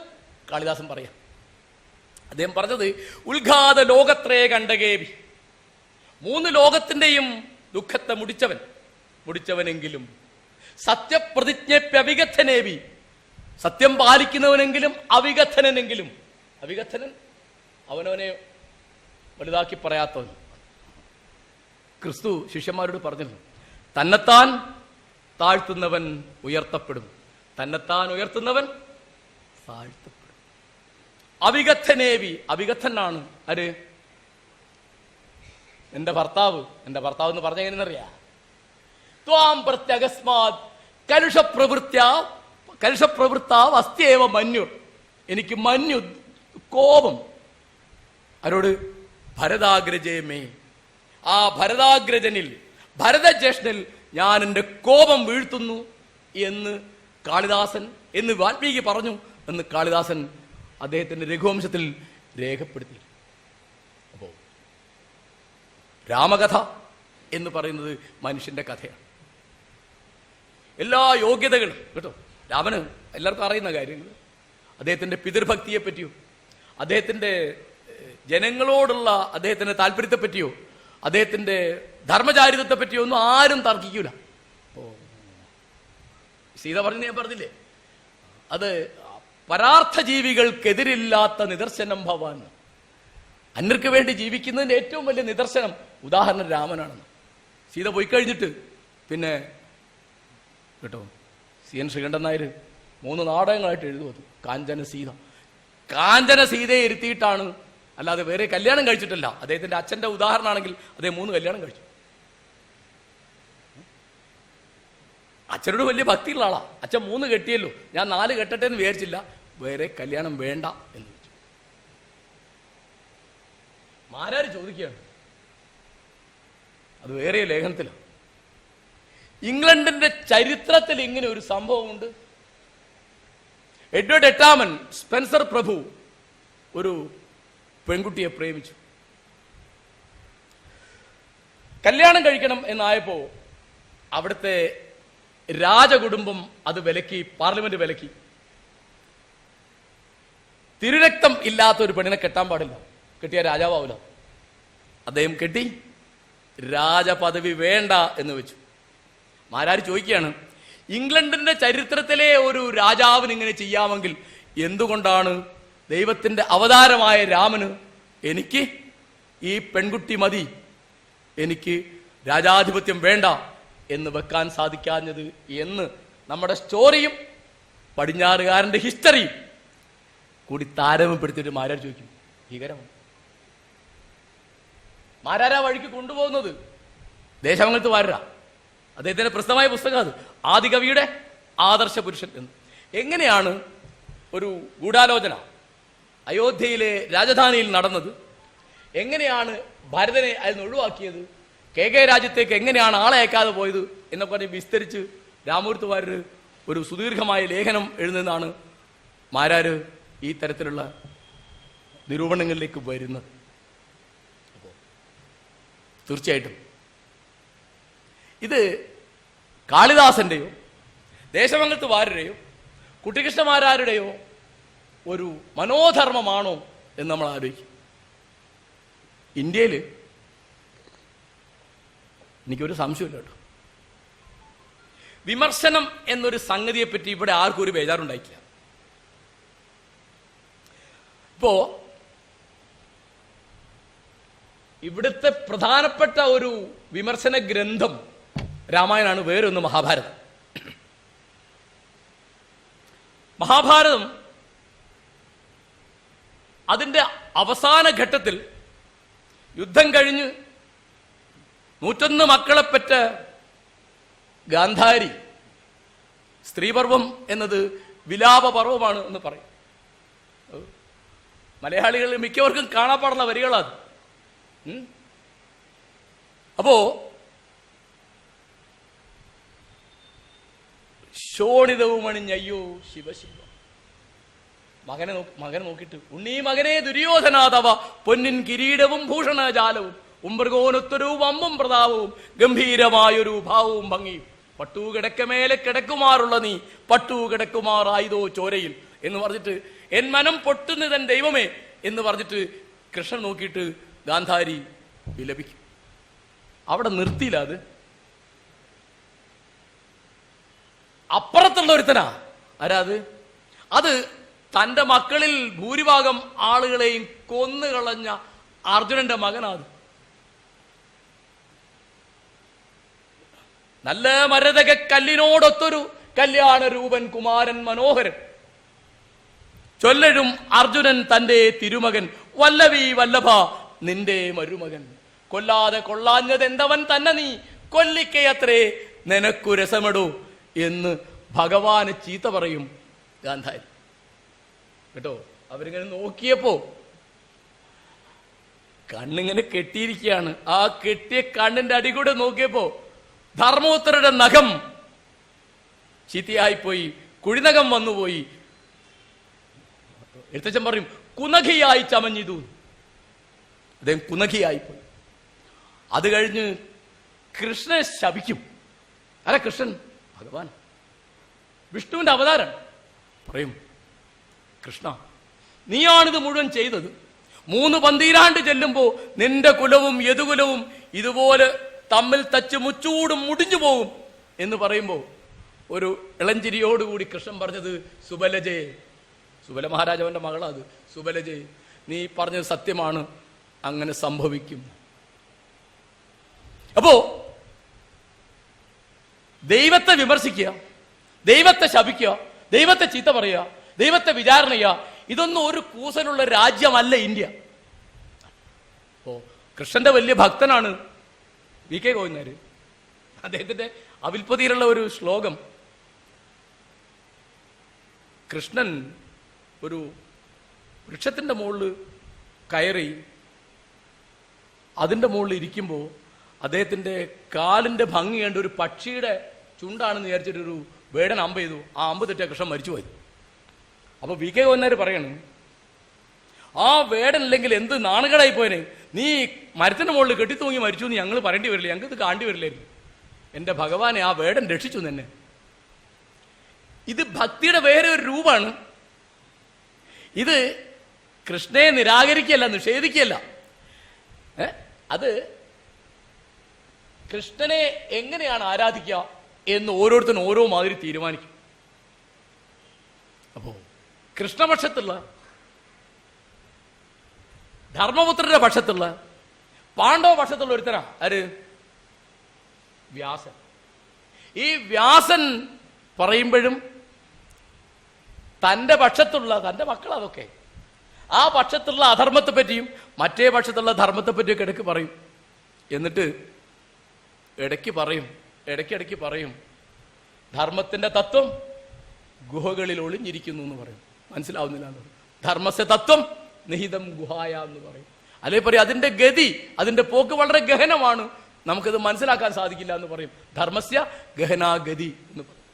കാളിദാസൻ പറയാം. അദ്ദേഹം പറഞ്ഞത് ഉദ്ഘാത ലോകത്രേ കണ്ടകേവി, 3 ലോകത്തിന്റെയും ദുഃഖത്തെ മുടിച്ചവനെങ്കിലും സത്യപ്രതിജ്ഞപ്യവിഗദ്ധനേവി, സത്യം പാലിക്കുന്നവനെങ്കിലും അവിഗദ്ധനെങ്കിലും, അവിഗദ്ധനൻ അവനവനെ വലുതാക്കി പറയാത്തവൻ. ക്രിസ്തു ശിഷ്യന്മാരോട് പറഞ്ഞിരുന്നു, തന്നെത്താൻ താഴ്ത്തുന്നവൻ ഉയർത്തപ്പെടും, തന്നെത്താൻ ഉയർത്തുന്നവൻ താഴ്ത്തപ്പെടും. അവിഗദ്ധനേവി, അവിഗദ്ധനാണ് ആര്? എന്റെ ഭർത്താവ്. എന്റെ ഭർത്താവ് എന്ന് പറഞ്ഞ എങ്ങനെയെന്നറിയാ? ത്വാം പ്രത്യകസ്മാത് കലുഷപ്രവൃത്താവ് അസ്ത്യേവ മന്യു, എനിക്ക് മന്യു കോപം. ആരോട്? ഭരതാഗ്രജേമേ, ആ ഭരതാഗ്രജനിൽ, ഭരതജ്യേഷ്ഠനിൽ ഞാൻ എൻ്റെ കോപം വീഴ്ത്തുന്നു എന്ന് കാളിദാസൻ, എന്ന് വാൽമീകി പറഞ്ഞു എന്ന് കാളിദാസൻ അദ്ദേഹത്തിന്റെ രഘുവംശത്തിൽ രേഖപ്പെടുത്തി. അപ്പോ രാമകഥ എന്ന് പറയുന്നത് മനുഷ്യന്റെ കഥയാണ്. എല്ലാ യോഗ്യതകളും കേട്ടോ, രാമന് എല്ലാവർക്കും അറിയുന്ന കാര്യങ്ങൾ, അദ്ദേഹത്തിന്റെ പിതൃഭക്തിയെ പറ്റിയോ, അദ്ദേഹത്തിന്റെ ജനങ്ങളോടുള്ള അദ്ദേഹത്തിന്റെ താല്പര്യത്തെ പറ്റിയോ, അദ്ദേഹത്തിന്റെ ധർമ്മചാരിതത്തെ പറ്റിയോ ഒന്നും ആരും തർക്കിക്കൂല. സീത പറഞ്ഞു, ഞാൻ പറഞ്ഞില്ലേ, അത് പരാർത്ഥ ജീവികൾക്കെതിരില്ലാത്ത നിദർശനം ഭവാൻ. അന്യർക്ക് വേണ്ടി ജീവിക്കുന്നതിന്റെ ഏറ്റവും വലിയ നിദർശനം, ഉദാഹരണം രാമനാണെന്ന്. സീത പോയി കഴിഞ്ഞിട്ട് പിന്നെ കേട്ടോ, CN ശ്രീകണ്ഠൻ നായർ 3 നാടകങ്ങളായിട്ട് എഴുതുന്നത് കാഞ്ചന സീത. കാഞ്ചന സീതയെ ഇരുത്തിയിട്ടാണ്, അല്ലാതെ വേറെ കല്യാണം കഴിച്ചിട്ടില്ല. അദ്ദേഹത്തിന്റെ അച്ഛന്റെ ഉദാഹരണമാണെങ്കിൽ അദ്ദേഹം 3 കല്യാണം കഴിച്ചു. അച്ഛനോട് വലിയ ഭക്തിയുള്ള ആളാ. അച്ഛൻ 3 കെട്ടിയല്ലോ, ഞാൻ 4 കെട്ടട്ടെ എന്ന് വിചാരിച്ചില്ല, വേറെ കല്യാണം വേണ്ട എന്ന് വെച്ചു. മാരാര് ചോദിക്കുകയാണ്, അത് വേറെ ലേഖനത്തിലാണ്, ഇംഗ്ലണ്ടിന്റെ ചരിത്രത്തിൽ ഇങ്ങനെ ഒരു സംഭവമുണ്ട്. എഡ്വേർഡ് എട്ടാമൻ, സ്പെൻസർ പ്രഭു ഒരു പെൺകുട്ടിയെ പ്രേമിച്ചു. കല്യാണം കഴിക്കണം എന്നായപ്പോ അവിടുത്തെ രാജകുടുംബം അത് വിലക്കി, പാർലമെന്റ് വിലക്കി. തിരുരക്തം ഇല്ലാത്ത ഒരു പെണ്ണിനെ കെട്ടാൻ പാടില്ല, കെട്ടിയ രാജാവാവില്ല. അദ്ദേഹം കെട്ടി, രാജപദവി വേണ്ട എന്ന് വെച്ചു. മാരാര് ചോദിക്കുകയാണ്, ഇംഗ്ലണ്ടിന്റെ ചരിത്രത്തിലെ ഒരു രാജാവിന് ഇങ്ങനെ ചെയ്യാമെങ്കിൽ എന്തുകൊണ്ടാണ് ദൈവത്തിന്റെ അവതാരമായ രാമന് എനിക്ക് ഈ പെൺകുട്ടി മതി, എനിക്ക് രാജാധിപത്യം വേണ്ട എന്ന് വെക്കാൻ സാധിക്കാഞ്ഞത് എന്ന് നമ്മുടെ സ്റ്റോറിയും പടിഞ്ഞാറുകാരന്റെ ഹിസ്റ്ററിയും കൂടി താരതമ്യപ്പെടുത്തിയിട്ട് മാരാർ ചോദിക്കും. ഭീകരമാണ്. മാരാരാ വഴിക്ക് കൊണ്ടുപോകുന്നത് ദേശമംഗലത്ത് വാരാ. അദ്ദേഹത്തിന്റെ പ്രസിദ്ധമായ പുസ്തകം അത്, ആദികവിയുടെ ആദർശ പുരുഷൻ എന്ന്. എങ്ങനെയാണ് ഒരു ഗൂഢാലോചന അയോധ്യയിലെ രാജധാനിയിൽ നടന്നത്, എങ്ങനെയാണ് ഭരതനെ അതിൽ നിന്ന് ഒഴിവാക്കിയത്, KK രാജ്യത്തേക്ക് എങ്ങനെയാണ് ആളെ അയക്കാതെ പോയത് എന്നൊക്കെ പറഞ്ഞ് വിസ്തരിച്ച് രാമൂർത്ത് വാര്യർ ഒരു സുദീർഘമായ ലേഖനം എഴുതുന്നതാണ് മാരാര് ഈ തരത്തിലുള്ള നിരൂപണങ്ങളിലേക്ക് വരുന്നത്. തീർച്ചയായിട്ടും ഇത് കാളിദാസന്റെയോ ദേശമംഗലത്ത് വാര്യരെയോ കുട്ടിക്കൃഷ്ണമാരാരുടെയോ ഒരു മനോധർമ്മമാണോ എന്ന് നമ്മൾ ആലോചിക്കും. ഇന്ത്യയിൽ എനിക്കൊരു സംശയമില്ല കേട്ടോ, വിമർശനം എന്നൊരു സംഗതിയെപ്പറ്റി ഇവിടെ ആർക്കും ഒരു ബേജാറുണ്ടായിട്ടില്ല. ഇപ്പോ ഇവിടുത്തെ പ്രധാനപ്പെട്ട ഒരു വിമർശന ഗ്രന്ഥം രാമായണമാണ്, വേറൊന്ന് മഹാഭാരതം. മഹാഭാരതം അതിന്റെ അവസാന ഘട്ടത്തിൽ യുദ്ധം കഴിഞ്ഞ് 101 മക്കളെ പെറ്റ ഗാന്ധാരി സ്ത്രീപർവം എന്നത് വിലാപപർവമാണ് എന്ന് പറയും. മലയാളികളിൽ മിക്കവർക്കും കാണാപ്പാടുള്ള വരികളാണ്. അപ്പോ ശോണിതവും അണിഞ്ഞയ്യോ ശിവശിവ, മകനെ നോക്കിയിട്ട് ഉണ്ണീ മകനെ ദുര്യോധനാഥവ പൊന്നിൻ കിരീടവും ഭൂഷണജാലവും ഉംബർഗോനൊത്തൊരു വമ്പും പ്രതാപവും ഗംഭീരമായൊരു ഭാവവും ഭംഗിയും പട്ടു കിടക്കമേലെ കിടക്കുമാറുള്ള നീ പട്ടു കിടക്കുമാറായതോ ചോരയിൽ എന്ന് പറഞ്ഞിട്ട് എൻ മനം പൊട്ടുന്നതൻ ദൈവമേ എന്ന് പറഞ്ഞിട്ട് കൃഷ്ണൻ നോക്കിയിട്ട് ഗാന്ധാരി വിലപിക്കും. അവിടെ നിർത്തിയില്ല. അപ്പുറത്തുള്ള ഒരുത്തനാ ആരാത്? അത് തന്റെ മക്കളിൽ ഭൂരിഭാഗം ആളുകളെയും കൊന്നുകളഞ്ഞ അർജുനന്റെ മകനാത്. നല്ല മരതക കല്ലിനോടൊത്തൊരു കല്യാണ രൂപൻ കുമാരൻ മനോഹരൻ ചൊല്ലഴും അർജുനൻ തന്റെ തിരുമകൻ വല്ലവി വല്ലഭ നിന്റെ മരുമകൻ കൊല്ലാതെ കൊള്ളാഞ്ഞതെന്തവൻ തന്നെ നീ കൊല്ലിക്കയത്രേ നിനക്കു രസമെടൂ എന്ന് ഭഗവാന് ചീത്ത പറയും ഗാന്ധാരി കേട്ടോ. അവരിങ്ങനെ നോക്കിയപ്പോ കണ്ണിങ്ങനെ കെട്ടിയിരിക്കുകയാണ്. ആ കെട്ടിയ കണ്ണിന്റെ അടി കൂടെ നോക്കിയപ്പോ ധർമ്മോത്തരുടെ നഖം ചീത്തയായിപ്പോയി, കുഴിനകം വന്നുപോയി. എഴുത്തച്ഛൻ പറയും കുനഖിയായി ചമഞ്ഞിതു. അദ്ദേഹം കുനഖിയായിപ്പോയി. അത് കഴിഞ്ഞ് കൃഷ്ണനെ ശപിക്കും. അല്ല, കൃഷ്ണൻ ഭഗവാൻ വിഷ്ണുവിന്റെ അവതാരം. പറയും കൃഷ്ണ, നീയാണിത് മുഴുവൻ ചെയ്തത്. 3 പന്തീരാണ്ട് ചെല്ലുമ്പോ നിന്റെ കുലവും യദുകുലവും ഇതുപോലെ തമ്മിൽ തച്ച് മുച്ചൂടും മുടിഞ്ഞു പോകും എന്ന് പറയുമ്പോ ഒരു ഇളഞ്ചിരിയോടുകൂടി കൃഷ്ണൻ പറഞ്ഞത് സുബലജേ, സുബല മഹാരാജാവിന്റെ മകളാ അത്, സുബലജേ നീ പറഞ്ഞത് സത്യമാണ്, അങ്ങനെ സംഭവിക്കും. അപ്പോ ദൈവത്തെ വിമർശിക്കുക, ദൈവത്തെ ശപിക്കുക, ദൈവത്തെ ചീത്ത പറയുക, ദൈവത്തെ വിചാരണ ചെയ്യുക, ഇതൊന്നും ഒരു കൂസലുള്ള രാജ്യമല്ല ഇന്ത്യ. ഓ, കൃഷ്ണന്റെ വലിയ ഭക്തനാണ് വി.കെ. ഗോവിന്ദനാര്. അദ്ദേഹത്തിന്റെ അവിൽപ്പതിയിലുള്ള ഒരു ശ്ലോകം, കൃഷ്ണൻ ഒരു വൃക്ഷത്തിന്റെ മുകളിൽ കയറി അതിന്റെ മുകളിൽ ഇരിക്കുമ്പോൾ അദ്ദേഹത്തിന്റെ കാലിന്റെ ഭംഗി കണ്ട് ഒരു പക്ഷിയുടെ ചുണ്ടാണെന്ന് വിചാരിച്ചിട്ടൊരു വേടൻ അമ്പ് ചെയ്തു. ആ അമ്പ് തെറ്റിയ കൃഷ്ണൻ മരിച്ചുപോയി. അപ്പൊ വി.കെ. ഗോവിന്ദനാര് പറയണു, ആ വേടൻ അല്ലെങ്കിൽ എന്ത് നാണകടായി പോയനെ, നീ മരത്തിന്റെ മുകളിൽ കെട്ടിത്തൂങ്ങി മരിച്ചു എന്ന് ഞങ്ങൾ പറയേണ്ടി വരില്ല, ഞങ്ങൾക്ക് ഇത് കാണേണ്ടി വരില്ലായിരുന്നു. എന്റെ ഭഗവാനെ, ആ വേടൻ രക്ഷിച്ചു തന്നെ. ഇത് ഭക്തിയുടെ വേറെ ഒരു രൂപമാണ്. ഇത് കൃഷ്ണനെ നിരാകരിക്കുകയല്ല, നിഷേധിക്കുകയല്ല. അത് കൃഷ്ണനെ എങ്ങനെയാണ് ആരാധിക്കുക എന്ന് ഓരോരുത്തരും ഓരോ മാതിരി തീരുമാനിക്കും. അപ്പോ കൃഷ്ണപക്ഷത്തുള്ള, ധർമ്മപുത്രന്റെ പക്ഷത്തുള്ള, പാണ്ഡവ പക്ഷത്തുള്ള ഒരുത്തനാ ആര്? വ്യാസൻ. ഈ വ്യാസൻ പറയുമ്പോഴും തന്റെ പക്ഷത്തുള്ള, തന്റെ മക്കൾ അതൊക്കെ, ആ പക്ഷത്തുള്ള അധർമ്മത്തെ പറ്റിയും മറ്റേ പക്ഷത്തുള്ള ധർമ്മത്തെ പറ്റിയൊക്കെ ഇടയ്ക്ക് പറയും. എന്നിട്ട് ഇടയ്ക്കിടയ്ക്ക് പറയും ധർമ്മത്തിന്റെ തത്വം ഗുഹകളിൽ ഒളിഞ്ഞിരിക്കുന്നു എന്ന് പറയും. മനസ്സിലാവുന്നില്ല എന്ന് പറയും. ധർമ്മസ്യ തത്വം നിഹിതം ഗുഹായ എന്ന് പറയും. അല്ലെ പറയും അതിന്റെ ഗതി, അതിന്റെ പോക്ക് വളരെ ഗഹനമാണ്, നമുക്കത് മനസ്സിലാക്കാൻ സാധിക്കില്ല എന്ന് പറയും. ധർമ്മസ്യ ഗഹനാഗതി എന്ന് പറയും.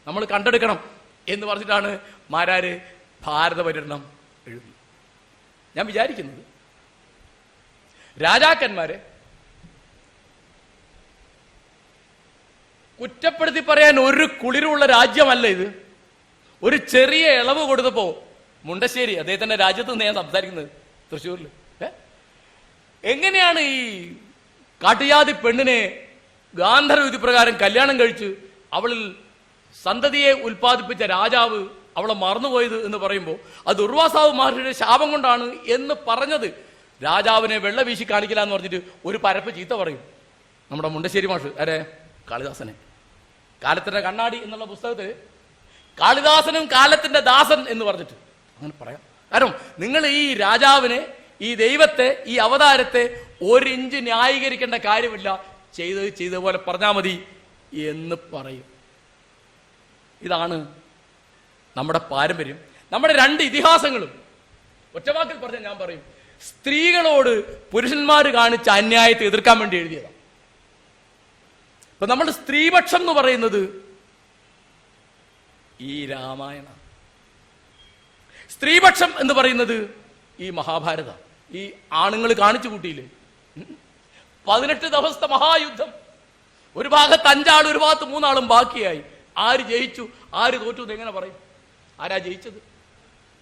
നമ്മൾ കണ്ടെടുക്കണം എന്ന് പറഞ്ഞിട്ടാണ് മാരാര് ഭാരത പര്യടനം എഴുതി. ഞാൻ വിചാരിക്കുന്നത് രാജാക്കന്മാരെ കുറ്റപ്പെടുത്തി പറയാൻ ഒരു കുളിരുള്ള രാജ്യമല്ല ഇത്. ഒരു ചെറിയ ഇളവ് കൊടുത്തപ്പോ മുണ്ടശ്ശേരി, അദ്ദേഹത്തിന്റെ രാജ്യത്ത് നിന്ന് ഞാൻ സംസാരിക്കുന്നത്, തൃശ്ശൂരിൽ, എങ്ങനെയാണ് ഈ കാട്ടുജാതി പെണ്ണിനെ ഗാന്ധർവ വിധി പ്രകാരം കല്യാണം കഴിച്ച് അവളിൽ സന്തതിയെ ഉൽപ്പാദിപ്പിച്ച രാജാവ് അവളെ മറന്നുപോയത് എന്ന് പറയുമ്പോൾ അത് ദുർവാസാവ് മഹർഷിയുടെ ശാപം കൊണ്ടാണ് എന്ന് പറഞ്ഞത് രാജാവിനെ വെള്ള വീശി കാണിക്കില്ല എന്ന് പറഞ്ഞിട്ട് ഒരു പരപ്പ് ചീത്ത പറയും നമ്മുടെ മുണ്ടശ്ശേരി മാഷ്. ആരെ? കാളിദാസനെ. കാലത്തിന്റെ കണ്ണാടി എന്നുള്ള പുസ്തകത്തിൽ കാളിദാസനും കാലത്തിന്റെ ദാസൻ എന്ന് പറഞ്ഞിട്ട് അങ്ങനെ പറയാം. കാരണം നിങ്ങൾ ഈ രാജാവിനെ, ഈ ദൈവത്തെ, ഈ അവതാരത്തെ ഒരിഞ്ച് ന്യായീകരിക്കേണ്ട കാര്യമില്ല, ചെയ്ത പോലെ പറഞ്ഞാൽ മതി എന്ന് പറയും. ഇതാണ് നമ്മുടെ പാരമ്പര്യം. നമ്മുടെ രണ്ട് ഇതിഹാസങ്ങളും ഒറ്റവാക്കിൽ പറഞ്ഞാൽ ഞാൻ പറയും, സ്ത്രീകളോട് പുരുഷന്മാർ കാണിച്ച അന്യായത്തെ എതിർക്കാൻ വേണ്ടി എഴുതിയതാണ്. ഇപ്പൊ നമ്മുടെ സ്ത്രീപക്ഷം എന്ന് പറയുന്നത് ഈ രാമായണ, സ്ത്രീപക്ഷം എന്ന് പറയുന്നത് ഈ മഹാഭാരത. ഈ ആണുങ്ങൾ കാണിച്ചു കൂട്ടിയില്ലേ 18 ദിവസത്തെ മഹായുദ്ധം, ഒരു ഭാഗത്ത് 5 ആളും ഒരു ഭാഗത്ത് 3 ആളും ബാക്കിയായി. ആര് ജയിച്ചു ആര് തോറ്റു എന്ന് എങ്ങനെ പറയും? ആരാ ജയിച്ചത്?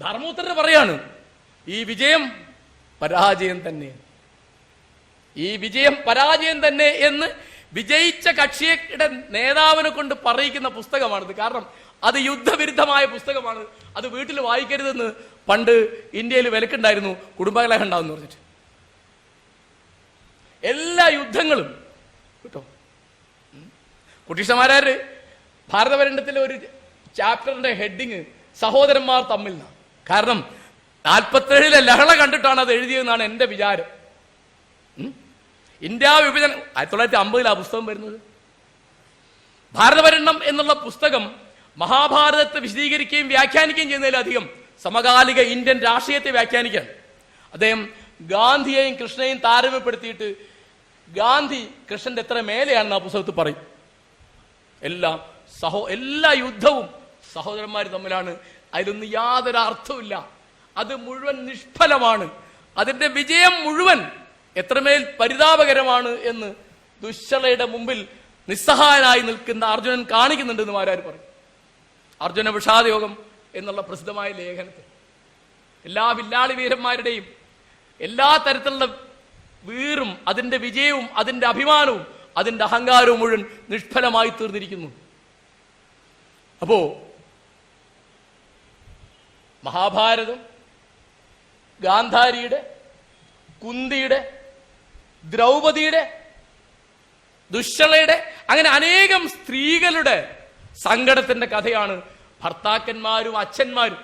ധർമ്മപുത്രന് പറയാണ്, ഈ വിജയം പരാജയം തന്നെ, ഈ വിജയം പരാജയം തന്നെ എന്ന് വിജയിച്ച കക്ഷിയുടെ നേതാവിനെ കൊണ്ട് പറയിക്കുന്ന പുസ്തകമാണിത്. കാരണം അത് യുദ്ധവിരുദ്ധമായ പുസ്തകമാണ്. അത് വീട്ടിൽ വായിക്കരുതെന്ന് പണ്ട് ഇന്ത്യയിൽ വിലക്കുണ്ടായിരുന്നു, കുടുംബകലഹം ഉണ്ടാവും പറഞ്ഞിട്ട്. എല്ലാ യുദ്ധങ്ങളും കേട്ടോ. കുട്ടിഷമാരാര് ഭാരതപര്യടനത്തിലെ ഒരു ചാപ്റ്ററിന്റെ ഹെഡിങ് സഹോദരന്മാർ തമ്മിൽ നിന്നാണ്. കാരണം 47 ലഹള കണ്ടിട്ടാണ് അത് എഴുതിയതെന്നാണ് എന്റെ വിചാരം. ഇന്ത്യ വിഭജനം 1950 ആ പുസ്തകം വരുന്നത്. ഭാരതപര്യടനം എന്നുള്ള പുസ്തകം മഹാഭാരതത്തെ വിശദീകരിക്കുകയും വ്യാഖ്യാനിക്കുകയും ചെയ്യുന്നതിലധികം സമകാലിക ഇന്ത്യൻ രാഷ്ട്രീയത്തെ വ്യാഖ്യാനിക്കാൻ അദ്ദേഹം ഗാന്ധിയെയും കൃഷ്ണയെയും താരതമ്യപ്പെടുത്തിയിട്ട് ഗാന്ധി കൃഷ്ണന്റെ എത്ര മേലെയാണെന്ന് ആ പുസ്തകത്തിൽ പറയും. എല്ലാ യുദ്ധവും സഹോദരന്മാർ തമ്മിലാണ്. അതിലൊന്നും യാതൊരു അർത്ഥമില്ല. അത് മുഴുവൻ നിഷ്ഫലമാണ്. അതിന്റെ വിജയം മുഴുവൻ എത്രമേൽ പരിതാപകരമാണ് എന്ന് ദുശ്ശളയുടെ മുമ്പിൽ നിസ്സഹായനായി നിൽക്കുന്ന അർജുനൻ കാണിക്കുന്നുണ്ടെന്ന് ആരാര് പറയും. അർജുന വിഷാദയോഗം എന്നുള്ള പ്രസിദ്ധമായ ലേഖനത്തിൽ എല്ലാ വില്ലാളി വീരന്മാരുടെയും എല്ലാ തരത്തിലുള്ള വീറും അതിന്റെ വിജയവും അതിന്റെ അഭിമാനവും അതിന്റെ അഹങ്കാരവും മുഴുവൻ നിഷ്ഫലമായി തീർന്നിരിക്കുന്നു. അപ്പോ മഹാഭാരതം ഗാന്ധാരിയുടെ, കുന്തിയുടെ, ദ്രൗപദിയുടെ, ദുശ്ശളയുടെ, അങ്ങനെ അനേകം സ്ത്രീകളുടെ സങ്കടത്തിന്റെ കഥയാണ്. ഭർത്താക്കന്മാരും അച്ഛന്മാരും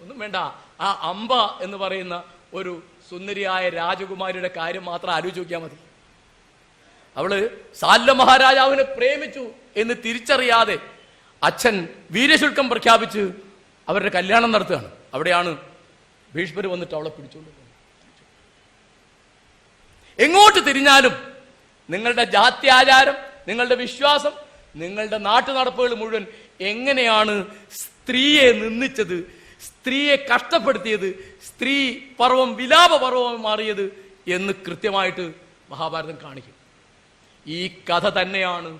ഒന്നും വേണ്ട. ആ അംബ എന്ന് പറയുന്ന ഒരു സുന്ദരിയായ രാജകുമാരിയുടെ കാര്യം മാത്രം ആലോചിച്ച് നോക്കിയാൽ മതി. അവള് സാല്വ മഹാരാജാവിനെ പ്രേമിച്ചു എന്ന് തിരിച്ചറിയാതെ അച്ഛൻ വീരശുൽക്കം പ്രഖ്യാപിച്ച് അവരുടെ കല്യാണം നടത്തുകയാണ്. അവിടെയാണ് ഭീഷ്മർ വന്നിട്ട് അവളെ പിടിച്ചുകൊണ്ട് പോകുന്നത്. എങ്ങോട്ട് തിരിഞ്ഞാലും നിങ്ങളുടെ ജാത്യാചാരം, നിങ്ങളുടെ വിശ്വാസം, നിങ്ങളുടെ നാട്ടുനടപ്പുകൾ മുഴുവൻ എങ്ങനെയാണ് സ്ത്രീയെ നിന്ദിച്ചത്, സ്ത്രീയെ കഷ്ടപ്പെടുത്തിയത്, സ്ത്രീ പർവം വിലാപ പർവ്വം മാറിയത് എന്ന് കൃത്യമായിട്ട് മഹാഭാരതം കാണിക്കും. ഈ കഥ തന്നെയാണ്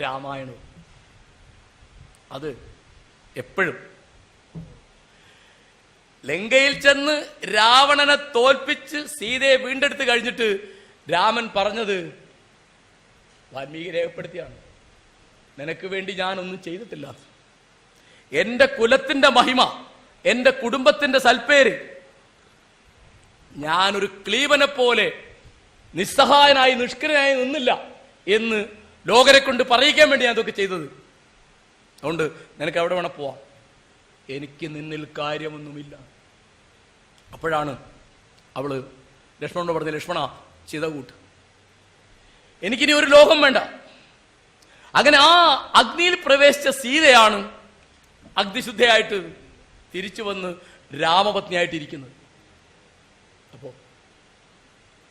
രാമായണവും. അത് എപ്പോഴും ലങ്കയിൽ ചെന്ന് രാവണനെ തോൽപ്പിച്ച് സീതയെ വീണ്ടെടുത്ത് കഴിഞ്ഞിട്ട് രാമൻ പറഞ്ഞത് വാൽമീകി രേഖപ്പെടുത്തിയാണ്, നിനക്ക് വേണ്ടി ഞാനൊന്നും ചെയ്തിട്ടില്ല. എന്റെ കുലത്തിന്റെ മഹിമ, എന്റെ കുടുംബത്തിന്റെ സൽപ്പേര് ഞാനൊരു ക്ലീബനെ പോലെ നിസ്സഹായനായി നിഷ്ക്രിയനായി നിന്നില്ല എന്ന് ലോകരെ കൊണ്ട് പറയിക്കാൻ വേണ്ടി ഞാൻ ഇതൊക്കെ ചെയ്തത്. അതുകൊണ്ട് നിനക്ക് എവിടെ വേണം പോവാം, എനിക്ക് നിന്നിൽ കാര്യമൊന്നുമില്ല. അപ്പോഴാണ് അവള് ലക്ഷ്മണനോട് പറഞ്ഞ, ലക്ഷ്മണ ചിത കൂട്ട്, എനിക്കിനി ഒരു ലോകം വേണ്ട. അങ്ങനെ ആ അഗ്നിയിൽ പ്രവേശിച്ച സീതയാണ് അഗ്നിശുദ്ധയായിട്ട് തിരിച്ചു വന്ന് രാമപത്നിയായിട്ടിരിക്കുന്നത്. അപ്പോ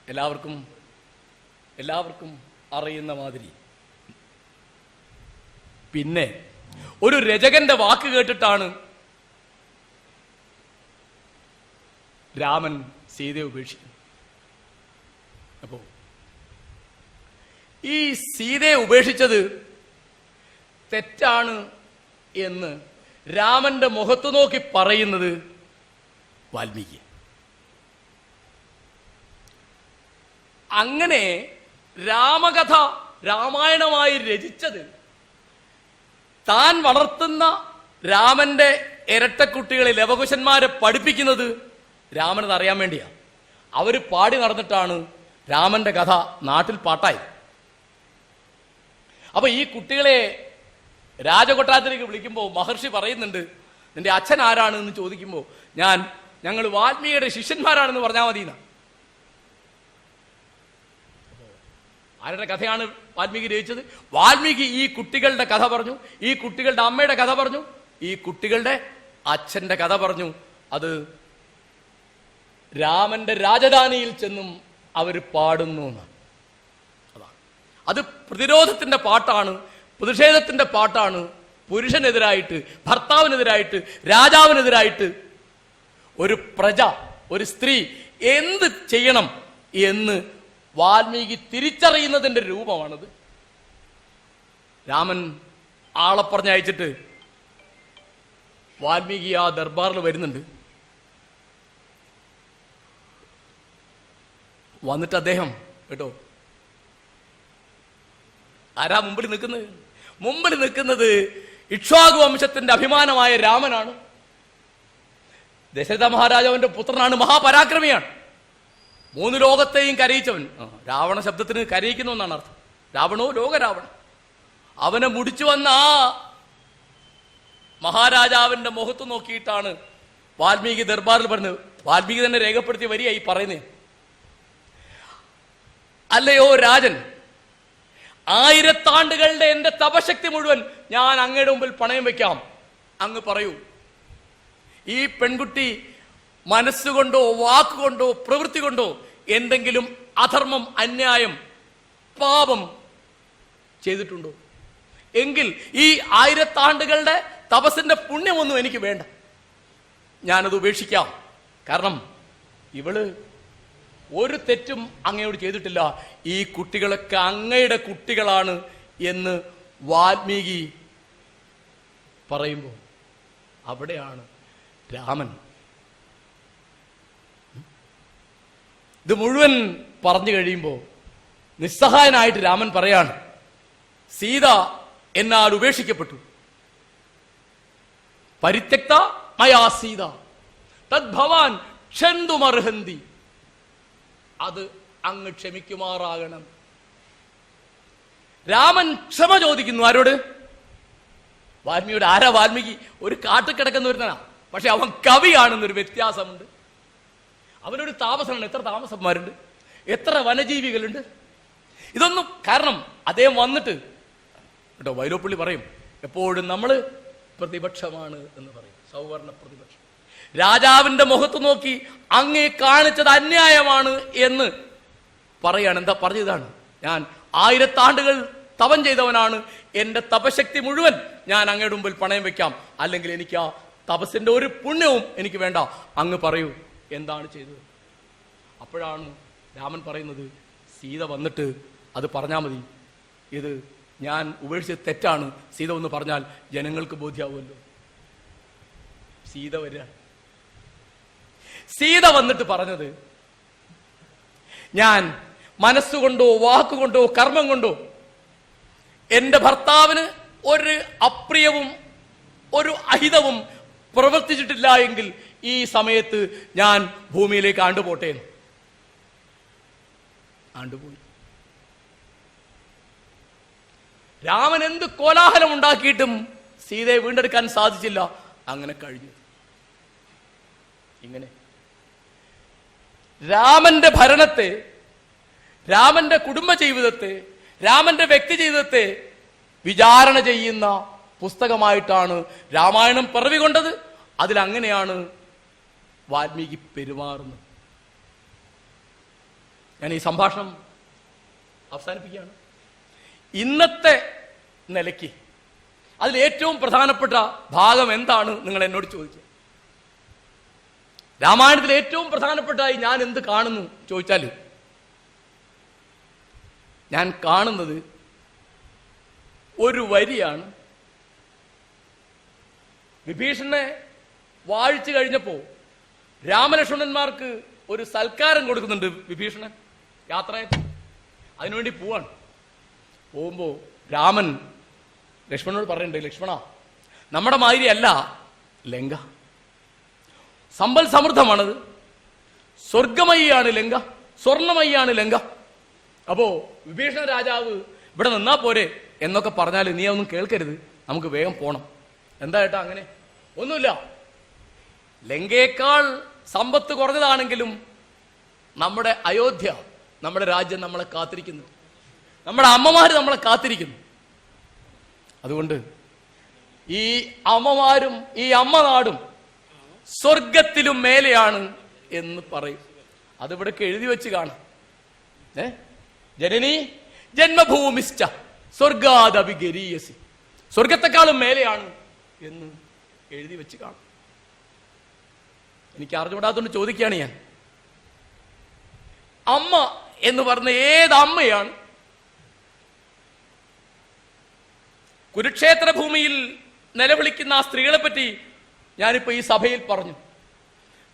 എല്ലാവർക്കും അറിയുന്ന മാതിരി പിന്നെ ഒരു രചകന്റെ വാക്ക് കേട്ടിട്ടാണ് രാമൻ സീതയെ ഉപേക്ഷിക്കുന്നത്. അപ്പോ ഈ സീതയെ ഉപേക്ഷിച്ചത് തെറ്റാണ് എന്ന് രാമന്റെ മുഖത്ത് നോക്കി പറയുന്നത് വാൽമീകി. അങ്ങനെ രാമകഥ രാമായണമായി രചിച്ചത് താൻ വളർത്തുന്ന രാമന്റെ ഇരട്ടക്കുട്ടികളെ ലവകുശന്മാരെ പഠിപ്പിക്കുന്നത് രാമനത് അറിയാൻ വേണ്ടിയാ. അവര് പാടി നടന്നിട്ടാണ് രാമന്റെ കഥ നാട്ടിൽ പാട്ടായി. അപ്പൊ ഈ കുട്ടികളെ രാജകൊട്ടാരത്തിലേക്ക് വിളിക്കുമ്പോൾ മഹർഷി പറയുന്നുണ്ട്, നിന്റെ അച്ഛൻ ആരാണ് എന്ന് ചോദിക്കുമ്പോൾ ഞങ്ങൾ വാൽമീകിയുടെ ശിഷ്യന്മാരാണെന്ന് പറഞ്ഞാൽ മതി. ആരുടെ കഥയാണ് വാൽമീകി രചിച്ചത്? വാൽമീകി ഈ കുട്ടികളുടെ കഥ പറഞ്ഞു, ഈ കുട്ടികളുടെ അമ്മയുടെ കഥ പറഞ്ഞു, ഈ കുട്ടികളുടെ അച്ഛന്റെ കഥ പറഞ്ഞു. അത് രാമന്റെ രാജധാനിയിൽ ചെന്നും അവർ പാടുന്നു എന്നാണ്. അതാണ് അത് പ്രതിരോധത്തിന്റെ പാട്ടാണ്, പ്രതിഷേധത്തിന്റെ പാട്ടാണ്. പുരുഷനെതിരായിട്ട്, ഭർത്താവിനെതിരായിട്ട്, രാജാവിനെതിരായിട്ട് ഒരു പ്രജ, ഒരു സ്ത്രീ എന്ത് ചെയ്യണം എന്ന് വാൽമീകി തിരിച്ചറിയുന്നതിന്റെ രൂപമാണത്. രാമൻ ആളെ പറഞ്ഞയച്ചിട്ട് വാൽമീകി ആ ദർബാറിൽ വരുന്നുണ്ട്. വന്നിട്ട് അദ്ദേഹം കേട്ടോ, ആരാ മുമ്പിൽ നിൽക്കുന്നത്? മുമ്പിൽ നിൽക്കുന്നത് ഇക്ഷ്വാകു വംശത്തിന്റെ അഭിമാനമായ രാമനാണ്. ദശരഥ മഹാരാജാവിന്റെ പുത്രനാണ്, മഹാപരാക്രമിയാണ്, 3 ലോകത്തെയും കരയിച്ചവൻ. രാവണ ശബ്ദത്തിന് കരയിക്കുന്നു എന്നാണ് അർത്ഥം. രാവണോ ലോകരാവണൻ. അവനെ മുടിച്ചു വന്ന ആ മഹാരാജാവിന്റെ മുഖത്ത് നോക്കിയിട്ടാണ് വാൽമീകി ദർബാറിൽ പറഞ്ഞത്. വാൽമീകി തന്നെ രേഖപ്പെടുത്തിയ വരിയായി പറയുന്നേ, അല്ലയോ രാജൻ, 1000 ആണ്ടുകളുടെ എന്റെ തപശക്തി മുഴുവൻ ഞാൻ അങ്ങയുടെ മുമ്പിൽ പണയം വെക്കാം. അങ്ങ് പറയൂ, ഈ പെൺകുട്ടി മനസ്സുകൊണ്ടോ വാക്കുകൊണ്ടോ പ്രവൃത്തി കൊണ്ടോ എന്തെങ്കിലും അധർമ്മം, അന്യായം, പാപം ചെയ്തിട്ടുണ്ടോ? എങ്കിൽ ഈ 1000 ആണ്ടുകളുടെ തപസ്സിന്റെ പുണ്യമൊന്നും എനിക്ക് വേണ്ട, ഞാനത് ഉപേക്ഷിക്കാം. കാരണം ഇവള് ഒരു തെറ്റും അങ്ങയോട് ചെയ്തിട്ടില്ല, ഈ കുട്ടികളൊക്കെ അങ്ങയുടെ കുട്ടികളാണ് എന്ന് വാൽമീകി പറയുമ്പോൾ അവിടെയാണ് രാമൻ ഇത് മുഴുവൻ പറഞ്ഞു കഴിയുമ്പോൾ നിസ്സഹായനായിട്ട് രാമൻ പറയാണ്, സീത എന്നാൽ ഉപേക്ഷിക്കപ്പെട്ടു. പരിത്യക്ത മയാ സീത തദ്ഭവാൻ ക്ഷന്തുമർഹന്തി, അത് അങ്ങ് ക്ഷമിക്കുമാറാകണം. രാമൻ ക്ഷമ ചോദിക്കുന്നു. ആരോട്? വാൽമീകിയുടെ. ആരാ വാൽമീകി? ഒരു കാട്ടിൽ കിടക്കുന്ന ഒരുത്തനാ, പക്ഷെ അവൻ കവിയാണെന്നൊരു വ്യത്യാസമുണ്ട്. അവനൊരു താമസമാണ്. എത്ര താമസന്മാരുണ്ട്, എത്ര വനജീവികളുണ്ട്. ഇതൊന്നും കാരണം അദ്ദേഹം വന്നിട്ട് കേട്ടോ, വൈലോപ്പിള്ളി പറയും എപ്പോഴും നമ്മൾ പ്രതിപക്ഷമാണ് എന്ന് പറയും, സൗവർണ പ്രതിപക്ഷം. രാജാവിന്റെ മുഖത്ത് നോക്കി അങ്ങേ കാണിച്ചത് അന്യായമാണ് എന്ന് പറയാണ്. എന്താ പറഞ്ഞതാണ്? ഞാൻ 1000 ആണ്ടുകൾ തപം ചെയ്തവനാണ്, എന്റെ തപശക്തി മുഴുവൻ ഞാൻ അങ്ങയുടെ മുമ്പിൽ പണയം വെക്കാം, അല്ലെങ്കിൽ എനിക്ക് ആ തപസ്സിന്റെ ഒരു പുണ്യവും എനിക്ക് വേണ്ട. അങ്ങ് പറയൂ, എന്താണ് ചെയ്തത്? അപ്പോഴാണ് രാമൻ പറയുന്നത്, സീത വന്നിട്ട് അത് പറഞ്ഞാൽ മതി, ഇത് ഞാൻ ഉപേക്ഷിച്ചത് തെറ്റാണ്, സീത ഒന്ന് പറഞ്ഞാൽ ജനങ്ങൾക്ക് ബോധ്യമാവുമല്ലോ. സീത വരിക. സീത വന്നിട്ട് പറഞ്ഞത്, ഞാൻ മനസ്സുകൊണ്ടോ വാക്കുകൊണ്ടോ കർമ്മം കൊണ്ടോ എന്റെ ഭർത്താവിന് ഒരു അപ്രിയവും ഒരു അഹിതവും പ്രവർത്തിച്ചിട്ടില്ല എങ്കിൽ ഈ സമയത്ത് ഞാൻ ഭൂമിയിലേക്ക് ആണ്ടുപോട്ടെ. ആണ്ടുപോയി. രാമൻ എന്ത് കോലാഹലം ഉണ്ടാക്കിയിട്ടും സീതയെ വീണ്ടെടുക്കാൻ സാധിച്ചില്ല. അങ്ങനെ കഴിഞ്ഞു. ഇങ്ങനെ രാമന്റെ ഭരണത്തെ, രാമന്റെ കുടുംബ ജീവിതത്തെ, രാമന്റെ വ്യക്തി ജീവിതത്തെ വിചാരണ ചെയ്യുന്ന പുസ്തകമായിട്ടാണ് രാമായണം പിറവികൊണ്ടത്. അതിലങ്ങനെയാണ് വാൽമീകി പെരുമാറുന്നത്. ഞാൻ ഈ സംഭാഷണം അവസാനിപ്പിക്കുകയാണ്. ഇന്നത്തെ നിലയ്ക്ക് അതിൽ ഏറ്റവും പ്രധാനപ്പെട്ട ഭാഗം എന്താണ് നിങ്ങൾ എന്നോട് ചോദിക്കുക. രാമായണത്തിൽ ഏറ്റവും പ്രധാനപ്പെട്ടതായി ഞാൻ എന്ത് കാണുന്നു ചോദിച്ചാൽ, ഞാൻ കാണുന്നത് ഒരു വരിയാണ്. വിഭീഷണനെ വാഴിച്ചു കഴിഞ്ഞപ്പോ രാമലക്ഷ്മണന്മാർക്ക് ഒരു സൽക്കാരം കൊടുക്കുന്നുണ്ട് വിഭീഷണൻ യാത്രയപ്പോൾ. അതിനുവേണ്ടി പോവാണ്. പോകുമ്പോ രാമൻ ലക്ഷ്മണനോട് പറയുന്നുണ്ട്, ലക്ഷ്മണ, നമ്മുടെ മാതിരി അല്ല ലങ്ക, സമ്പൽ സമൃദ്ധമാണത്, സ്വർഗമയിയാണ് ലങ്ക, സ്വർണമയിയാണ് ലങ്ക. അപ്പോ വിഭീഷണ രാജാവ് ഇവിടെ നിന്നാ പോരെ എന്നൊക്കെ പറഞ്ഞാൽ നീ ഒന്നും കേൾക്കരുത്, നമുക്ക് വേഗം പോണം. എന്താ ഏട്ടാ അങ്ങനെ? ഒന്നുമില്ല, ലങ്കയേക്കാൾ സമ്പത്ത് കുറഞ്ഞതാണെങ്കിലും നമ്മുടെ അയോധ്യ, നമ്മുടെ രാജ്യം നമ്മളെ കാത്തിരിക്കുന്നു, നമ്മുടെ അമ്മമാര് നമ്മളെ കാത്തിരിക്കുന്നു. അതുകൊണ്ട് ഈ അമ്മമാരും ഈ അമ്മനാടും സ്വർഗത്തിലും മേലെയാണ് എന്ന് പറയും. അതിവിടൊക്കെ എഴുതി വെച്ച് കാണാം. ജനനി ജന്മഭൂമിശ്ച സ്വർഗാദഭിഗരീയസി, സ്വർഗത്തെക്കാളും മേലെയാണ് എന്ന് എഴുതി വെച്ച് കാണാം. എനിക്ക് അറിഞ്ഞുകൂടാത്തോണ്ട് ചോദിക്കുകയാണ് ഞാൻ, അമ്മ എന്ന് പറഞ്ഞ ഏത് അമ്മയാണ്? കുരുക്ഷേത്ര ഭൂമിയിൽ നിലവിളിക്കുന്ന ആ സ്ത്രീകളെ പറ്റി ഞാനിപ്പോ ഈ സഭയിൽ പറഞ്ഞു.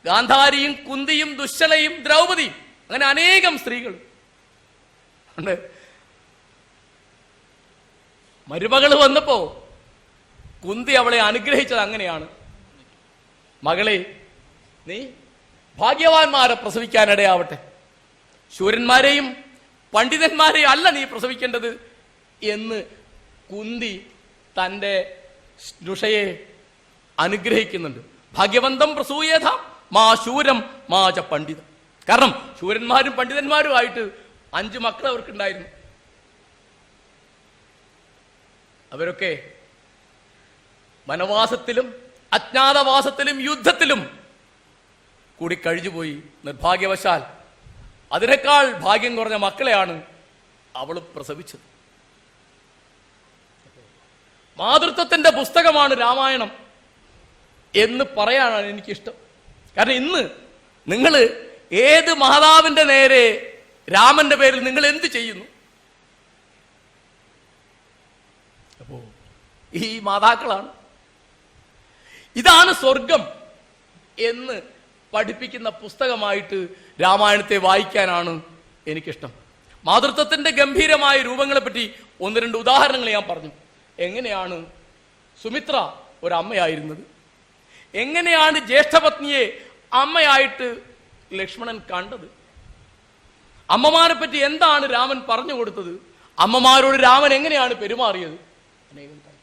ഗാന്ധാരിയും കുന്തിയും ദുശ്ശലയും ദ്രൗപദിയും അങ്ങനെ അനേകം സ്ത്രീകൾ ഉണ്ട്. മരുമകള് വന്നപ്പോ കുന്തി അവളെ അനുഗ്രഹിച്ചത് അങ്ങനെയാണ്, മകളെ നീ ഭാഗ്യവാന്മാരെ പ്രസവിക്കാനിടയാവട്ടെ, ശൂരന്മാരെയും പണ്ഡിതന്മാരെയും അല്ല നീ പ്രസവിക്കേണ്ടത് എന്ന് കുന്തി തന്റെ സ്നുഷയെ അനുഗ്രഹിക്കുന്നുണ്ട്. ഭാഗ്യവന്തം പ്രസൂയേത മാ ശൂരം മാ ച പണ്ഡിതം. കാരണം ശൂരന്മാരും പണ്ഡിതന്മാരുമായിട്ട് 5 മക്കൾ അവർക്കുണ്ടായിരുന്നു. അവരൊക്കെ വനവാസത്തിലും അജ്ഞാതവാസത്തിലും യുദ്ധത്തിലും കൂടി കഴിഞ്ഞുപോയി. നിർഭാഗ്യവശാൽ അതിനേക്കാൾ ഭാഗ്യം കുറഞ്ഞ മക്കളെയാണ് അവൾ പ്രസവിച്ചത്. മാതൃത്വത്തിന്റെ പുസ്തകമാണ് രാമായണം എന്ന് പറയാനാണ് എനിക്കിഷ്ടം. കാരണം ഇന്ന് നിങ്ങൾ ഏത് മാതാവിന്റെ നേരെ രാമന്റെ പേരിൽ നിങ്ങൾ എന്ത് ചെയ്യുന്നു? അപ്പോ ഈ മാതാക്കളാണ്. ഇതാണ് സ്വർഗം എന്ന് പഠിപ്പിക്കുന്ന പുസ്തകമായിട്ട് രാമായണത്തെ വായിക്കാനാണ് എനിക്കിഷ്ടം. മാതൃത്വത്തിന്റെ ഗംഭീരമായ രൂപങ്ങളെ പറ്റി 1-2 ഉദാഹരണങ്ങൾ ഞാൻ പറഞ്ഞു. എങ്ങനെയാണ് സുമിത്ര ഒരമ്മയായിരുന്നത്, എങ്ങനെയാണ് ജ്യേഷ്ഠപത്നിയെ അമ്മയായിട്ട് ലക്ഷ്മണൻ കണ്ടത്, അമ്മമാരെ പറ്റി എന്താണ് രാമൻ പറഞ്ഞു കൊടുത്തത്, അമ്മമാരോട് രാമൻ എങ്ങനെയാണ് പെരുമാറിയത്. അനേകം കാര്യം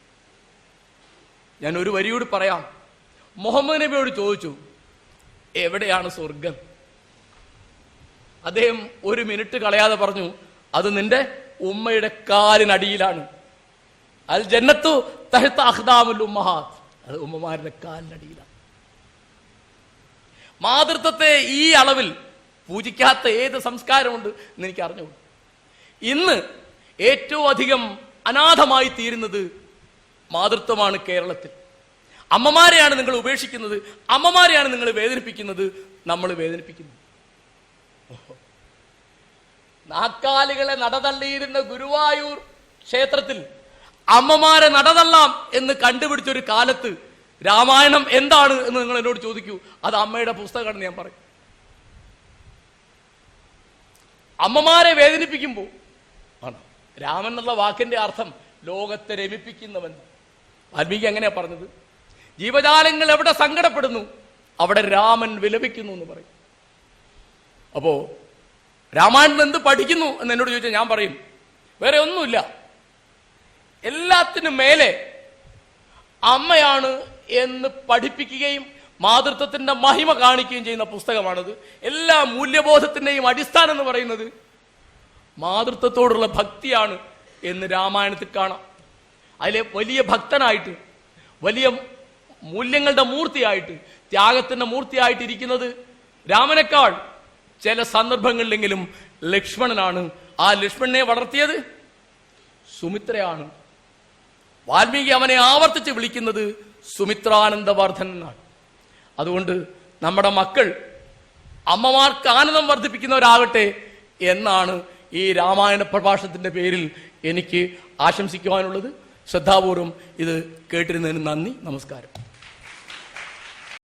ഞാൻ ഒരു വരിയോട് പറയാം. മുഹമ്മദ് നബിയോട് ചോദിച്ചു, എവിടെയാണ് സ്വർഗം? അദ്ദേഹം 1 മിനിറ്റ് കളയാതെ പറഞ്ഞു, അത് നിന്റെ ഉമ്മയുടെ കാലിനടിയിലാണ്. അൽ ജന്നത്തു തഹ്ത അഖ്ദാമുൽ ഉമ്മഹാത്ത്, അത് ഉമ്മമാരുടെ കാലിനടിയിലാണ്. മാതൃത്വത്തെ ഈ അളവിൽ പൂജിക്കാത്ത ഏത് സംസ്കാരമുണ്ട് എന്ന് എനിക്ക് അറിഞ്ഞുകൂടാ. ഇന്ന് ഏറ്റവും അധികം അനാഥമായി തീരുന്നത് മാതൃത്വമാണ് കേരളത്തിൽ. അമ്മമാരെയാണ് നിങ്ങൾ ഉപേക്ഷിക്കുന്നത്, അമ്മമാരെയാണ് നിങ്ങൾ വേദനിപ്പിക്കുന്നത്, നമ്മൾ വേദനിപ്പിക്കുന്നത്. നാക്കാലികളെ നടതള്ളിയിരുന്ന ഗുരുവായൂർ ക്ഷേത്രത്തിൽ അമ്മമാരെ നടതള്ളാം എന്ന് കണ്ടുപിടിച്ചൊരു കാലത്ത് രാമായണം എന്താണ് എന്ന് നിങ്ങൾ എന്നോട് ചോദിക്കൂ, അത് അമ്മയുടെ പുസ്തകമാണെന്ന് ഞാൻ പറയും. അമ്മമാരെ വേദനിപ്പിക്കുമ്പോൾ ആണ് രാമൻ എന്നുള്ള വാക്കിന്റെ അർത്ഥം ലോകത്തെ രമിപ്പിക്കുന്നവൻ. വാൽമീകി എങ്ങനെയാ പറഞ്ഞത്? ജീവജാലങ്ങൾ എവിടെ സങ്കടപ്പെടുന്നു അവിടെ രാമൻ വിലപിക്കുന്നു എന്ന് പറയും. അപ്പോ രാമായണം എന്ത് പഠിക്കുന്നു എന്ന് എന്നോട് ചോദിച്ചാൽ ഞാൻ പറയും, വേറെ ഒന്നുമില്ല, എല്ലാത്തിനും മേലെ അമ്മയാണ് എന്ന് പഠിപ്പിക്കുകയും മാതൃത്വത്തിന്റെ മഹിമ കാണിക്കുകയും ചെയ്യുന്ന പുസ്തകമാണത്. എല്ലാ മൂല്യബോധത്തിന്റെയും അടിസ്ഥാനം എന്ന് പറയുന്നത് മാതൃത്വത്തോടുള്ള ഭക്തിയാണ് എന്ന് രാമായണത്തിൽ കാണാം. അതിലെ വലിയ ഭക്തനായിട്ട്, വലിയ മൂല്യങ്ങളുടെ മൂർത്തിയായിട്ട്, ത്യാഗത്തിന്റെ മൂർത്തിയായിട്ട് ഇരിക്കുന്നത് രാമനേക്കാൾ ചില സന്ദർഭങ്ങളിലെങ്കിലും ലക്ഷ്മണനാണ്. ആ ലക്ഷ്മണനെ വളർത്തിയത് സുമിത്രയാണ്. വാൽമീകി അവനെ ആവർത്തിച്ച് വിളിക്കുന്നത് സുമിത്രാനന്ദവർദ്ധൻ എന്നാണ്. അതുകൊണ്ട് നമ്മുടെ മക്കൾ അമ്മമാർക്ക് ആനന്ദം വർദ്ധിപ്പിക്കുന്നവരാകട്ടെ എന്നാണ് ഈ രാമായണ പ്രഭാഷണത്തിന്റെ പേരിൽ എനിക്ക് ആശംസിക്കുവാനുള്ളത്. ശ്രദ്ധാപൂർവം ഇത് കേട്ടിരുന്നതിന് നന്ദി, നമസ്കാരം.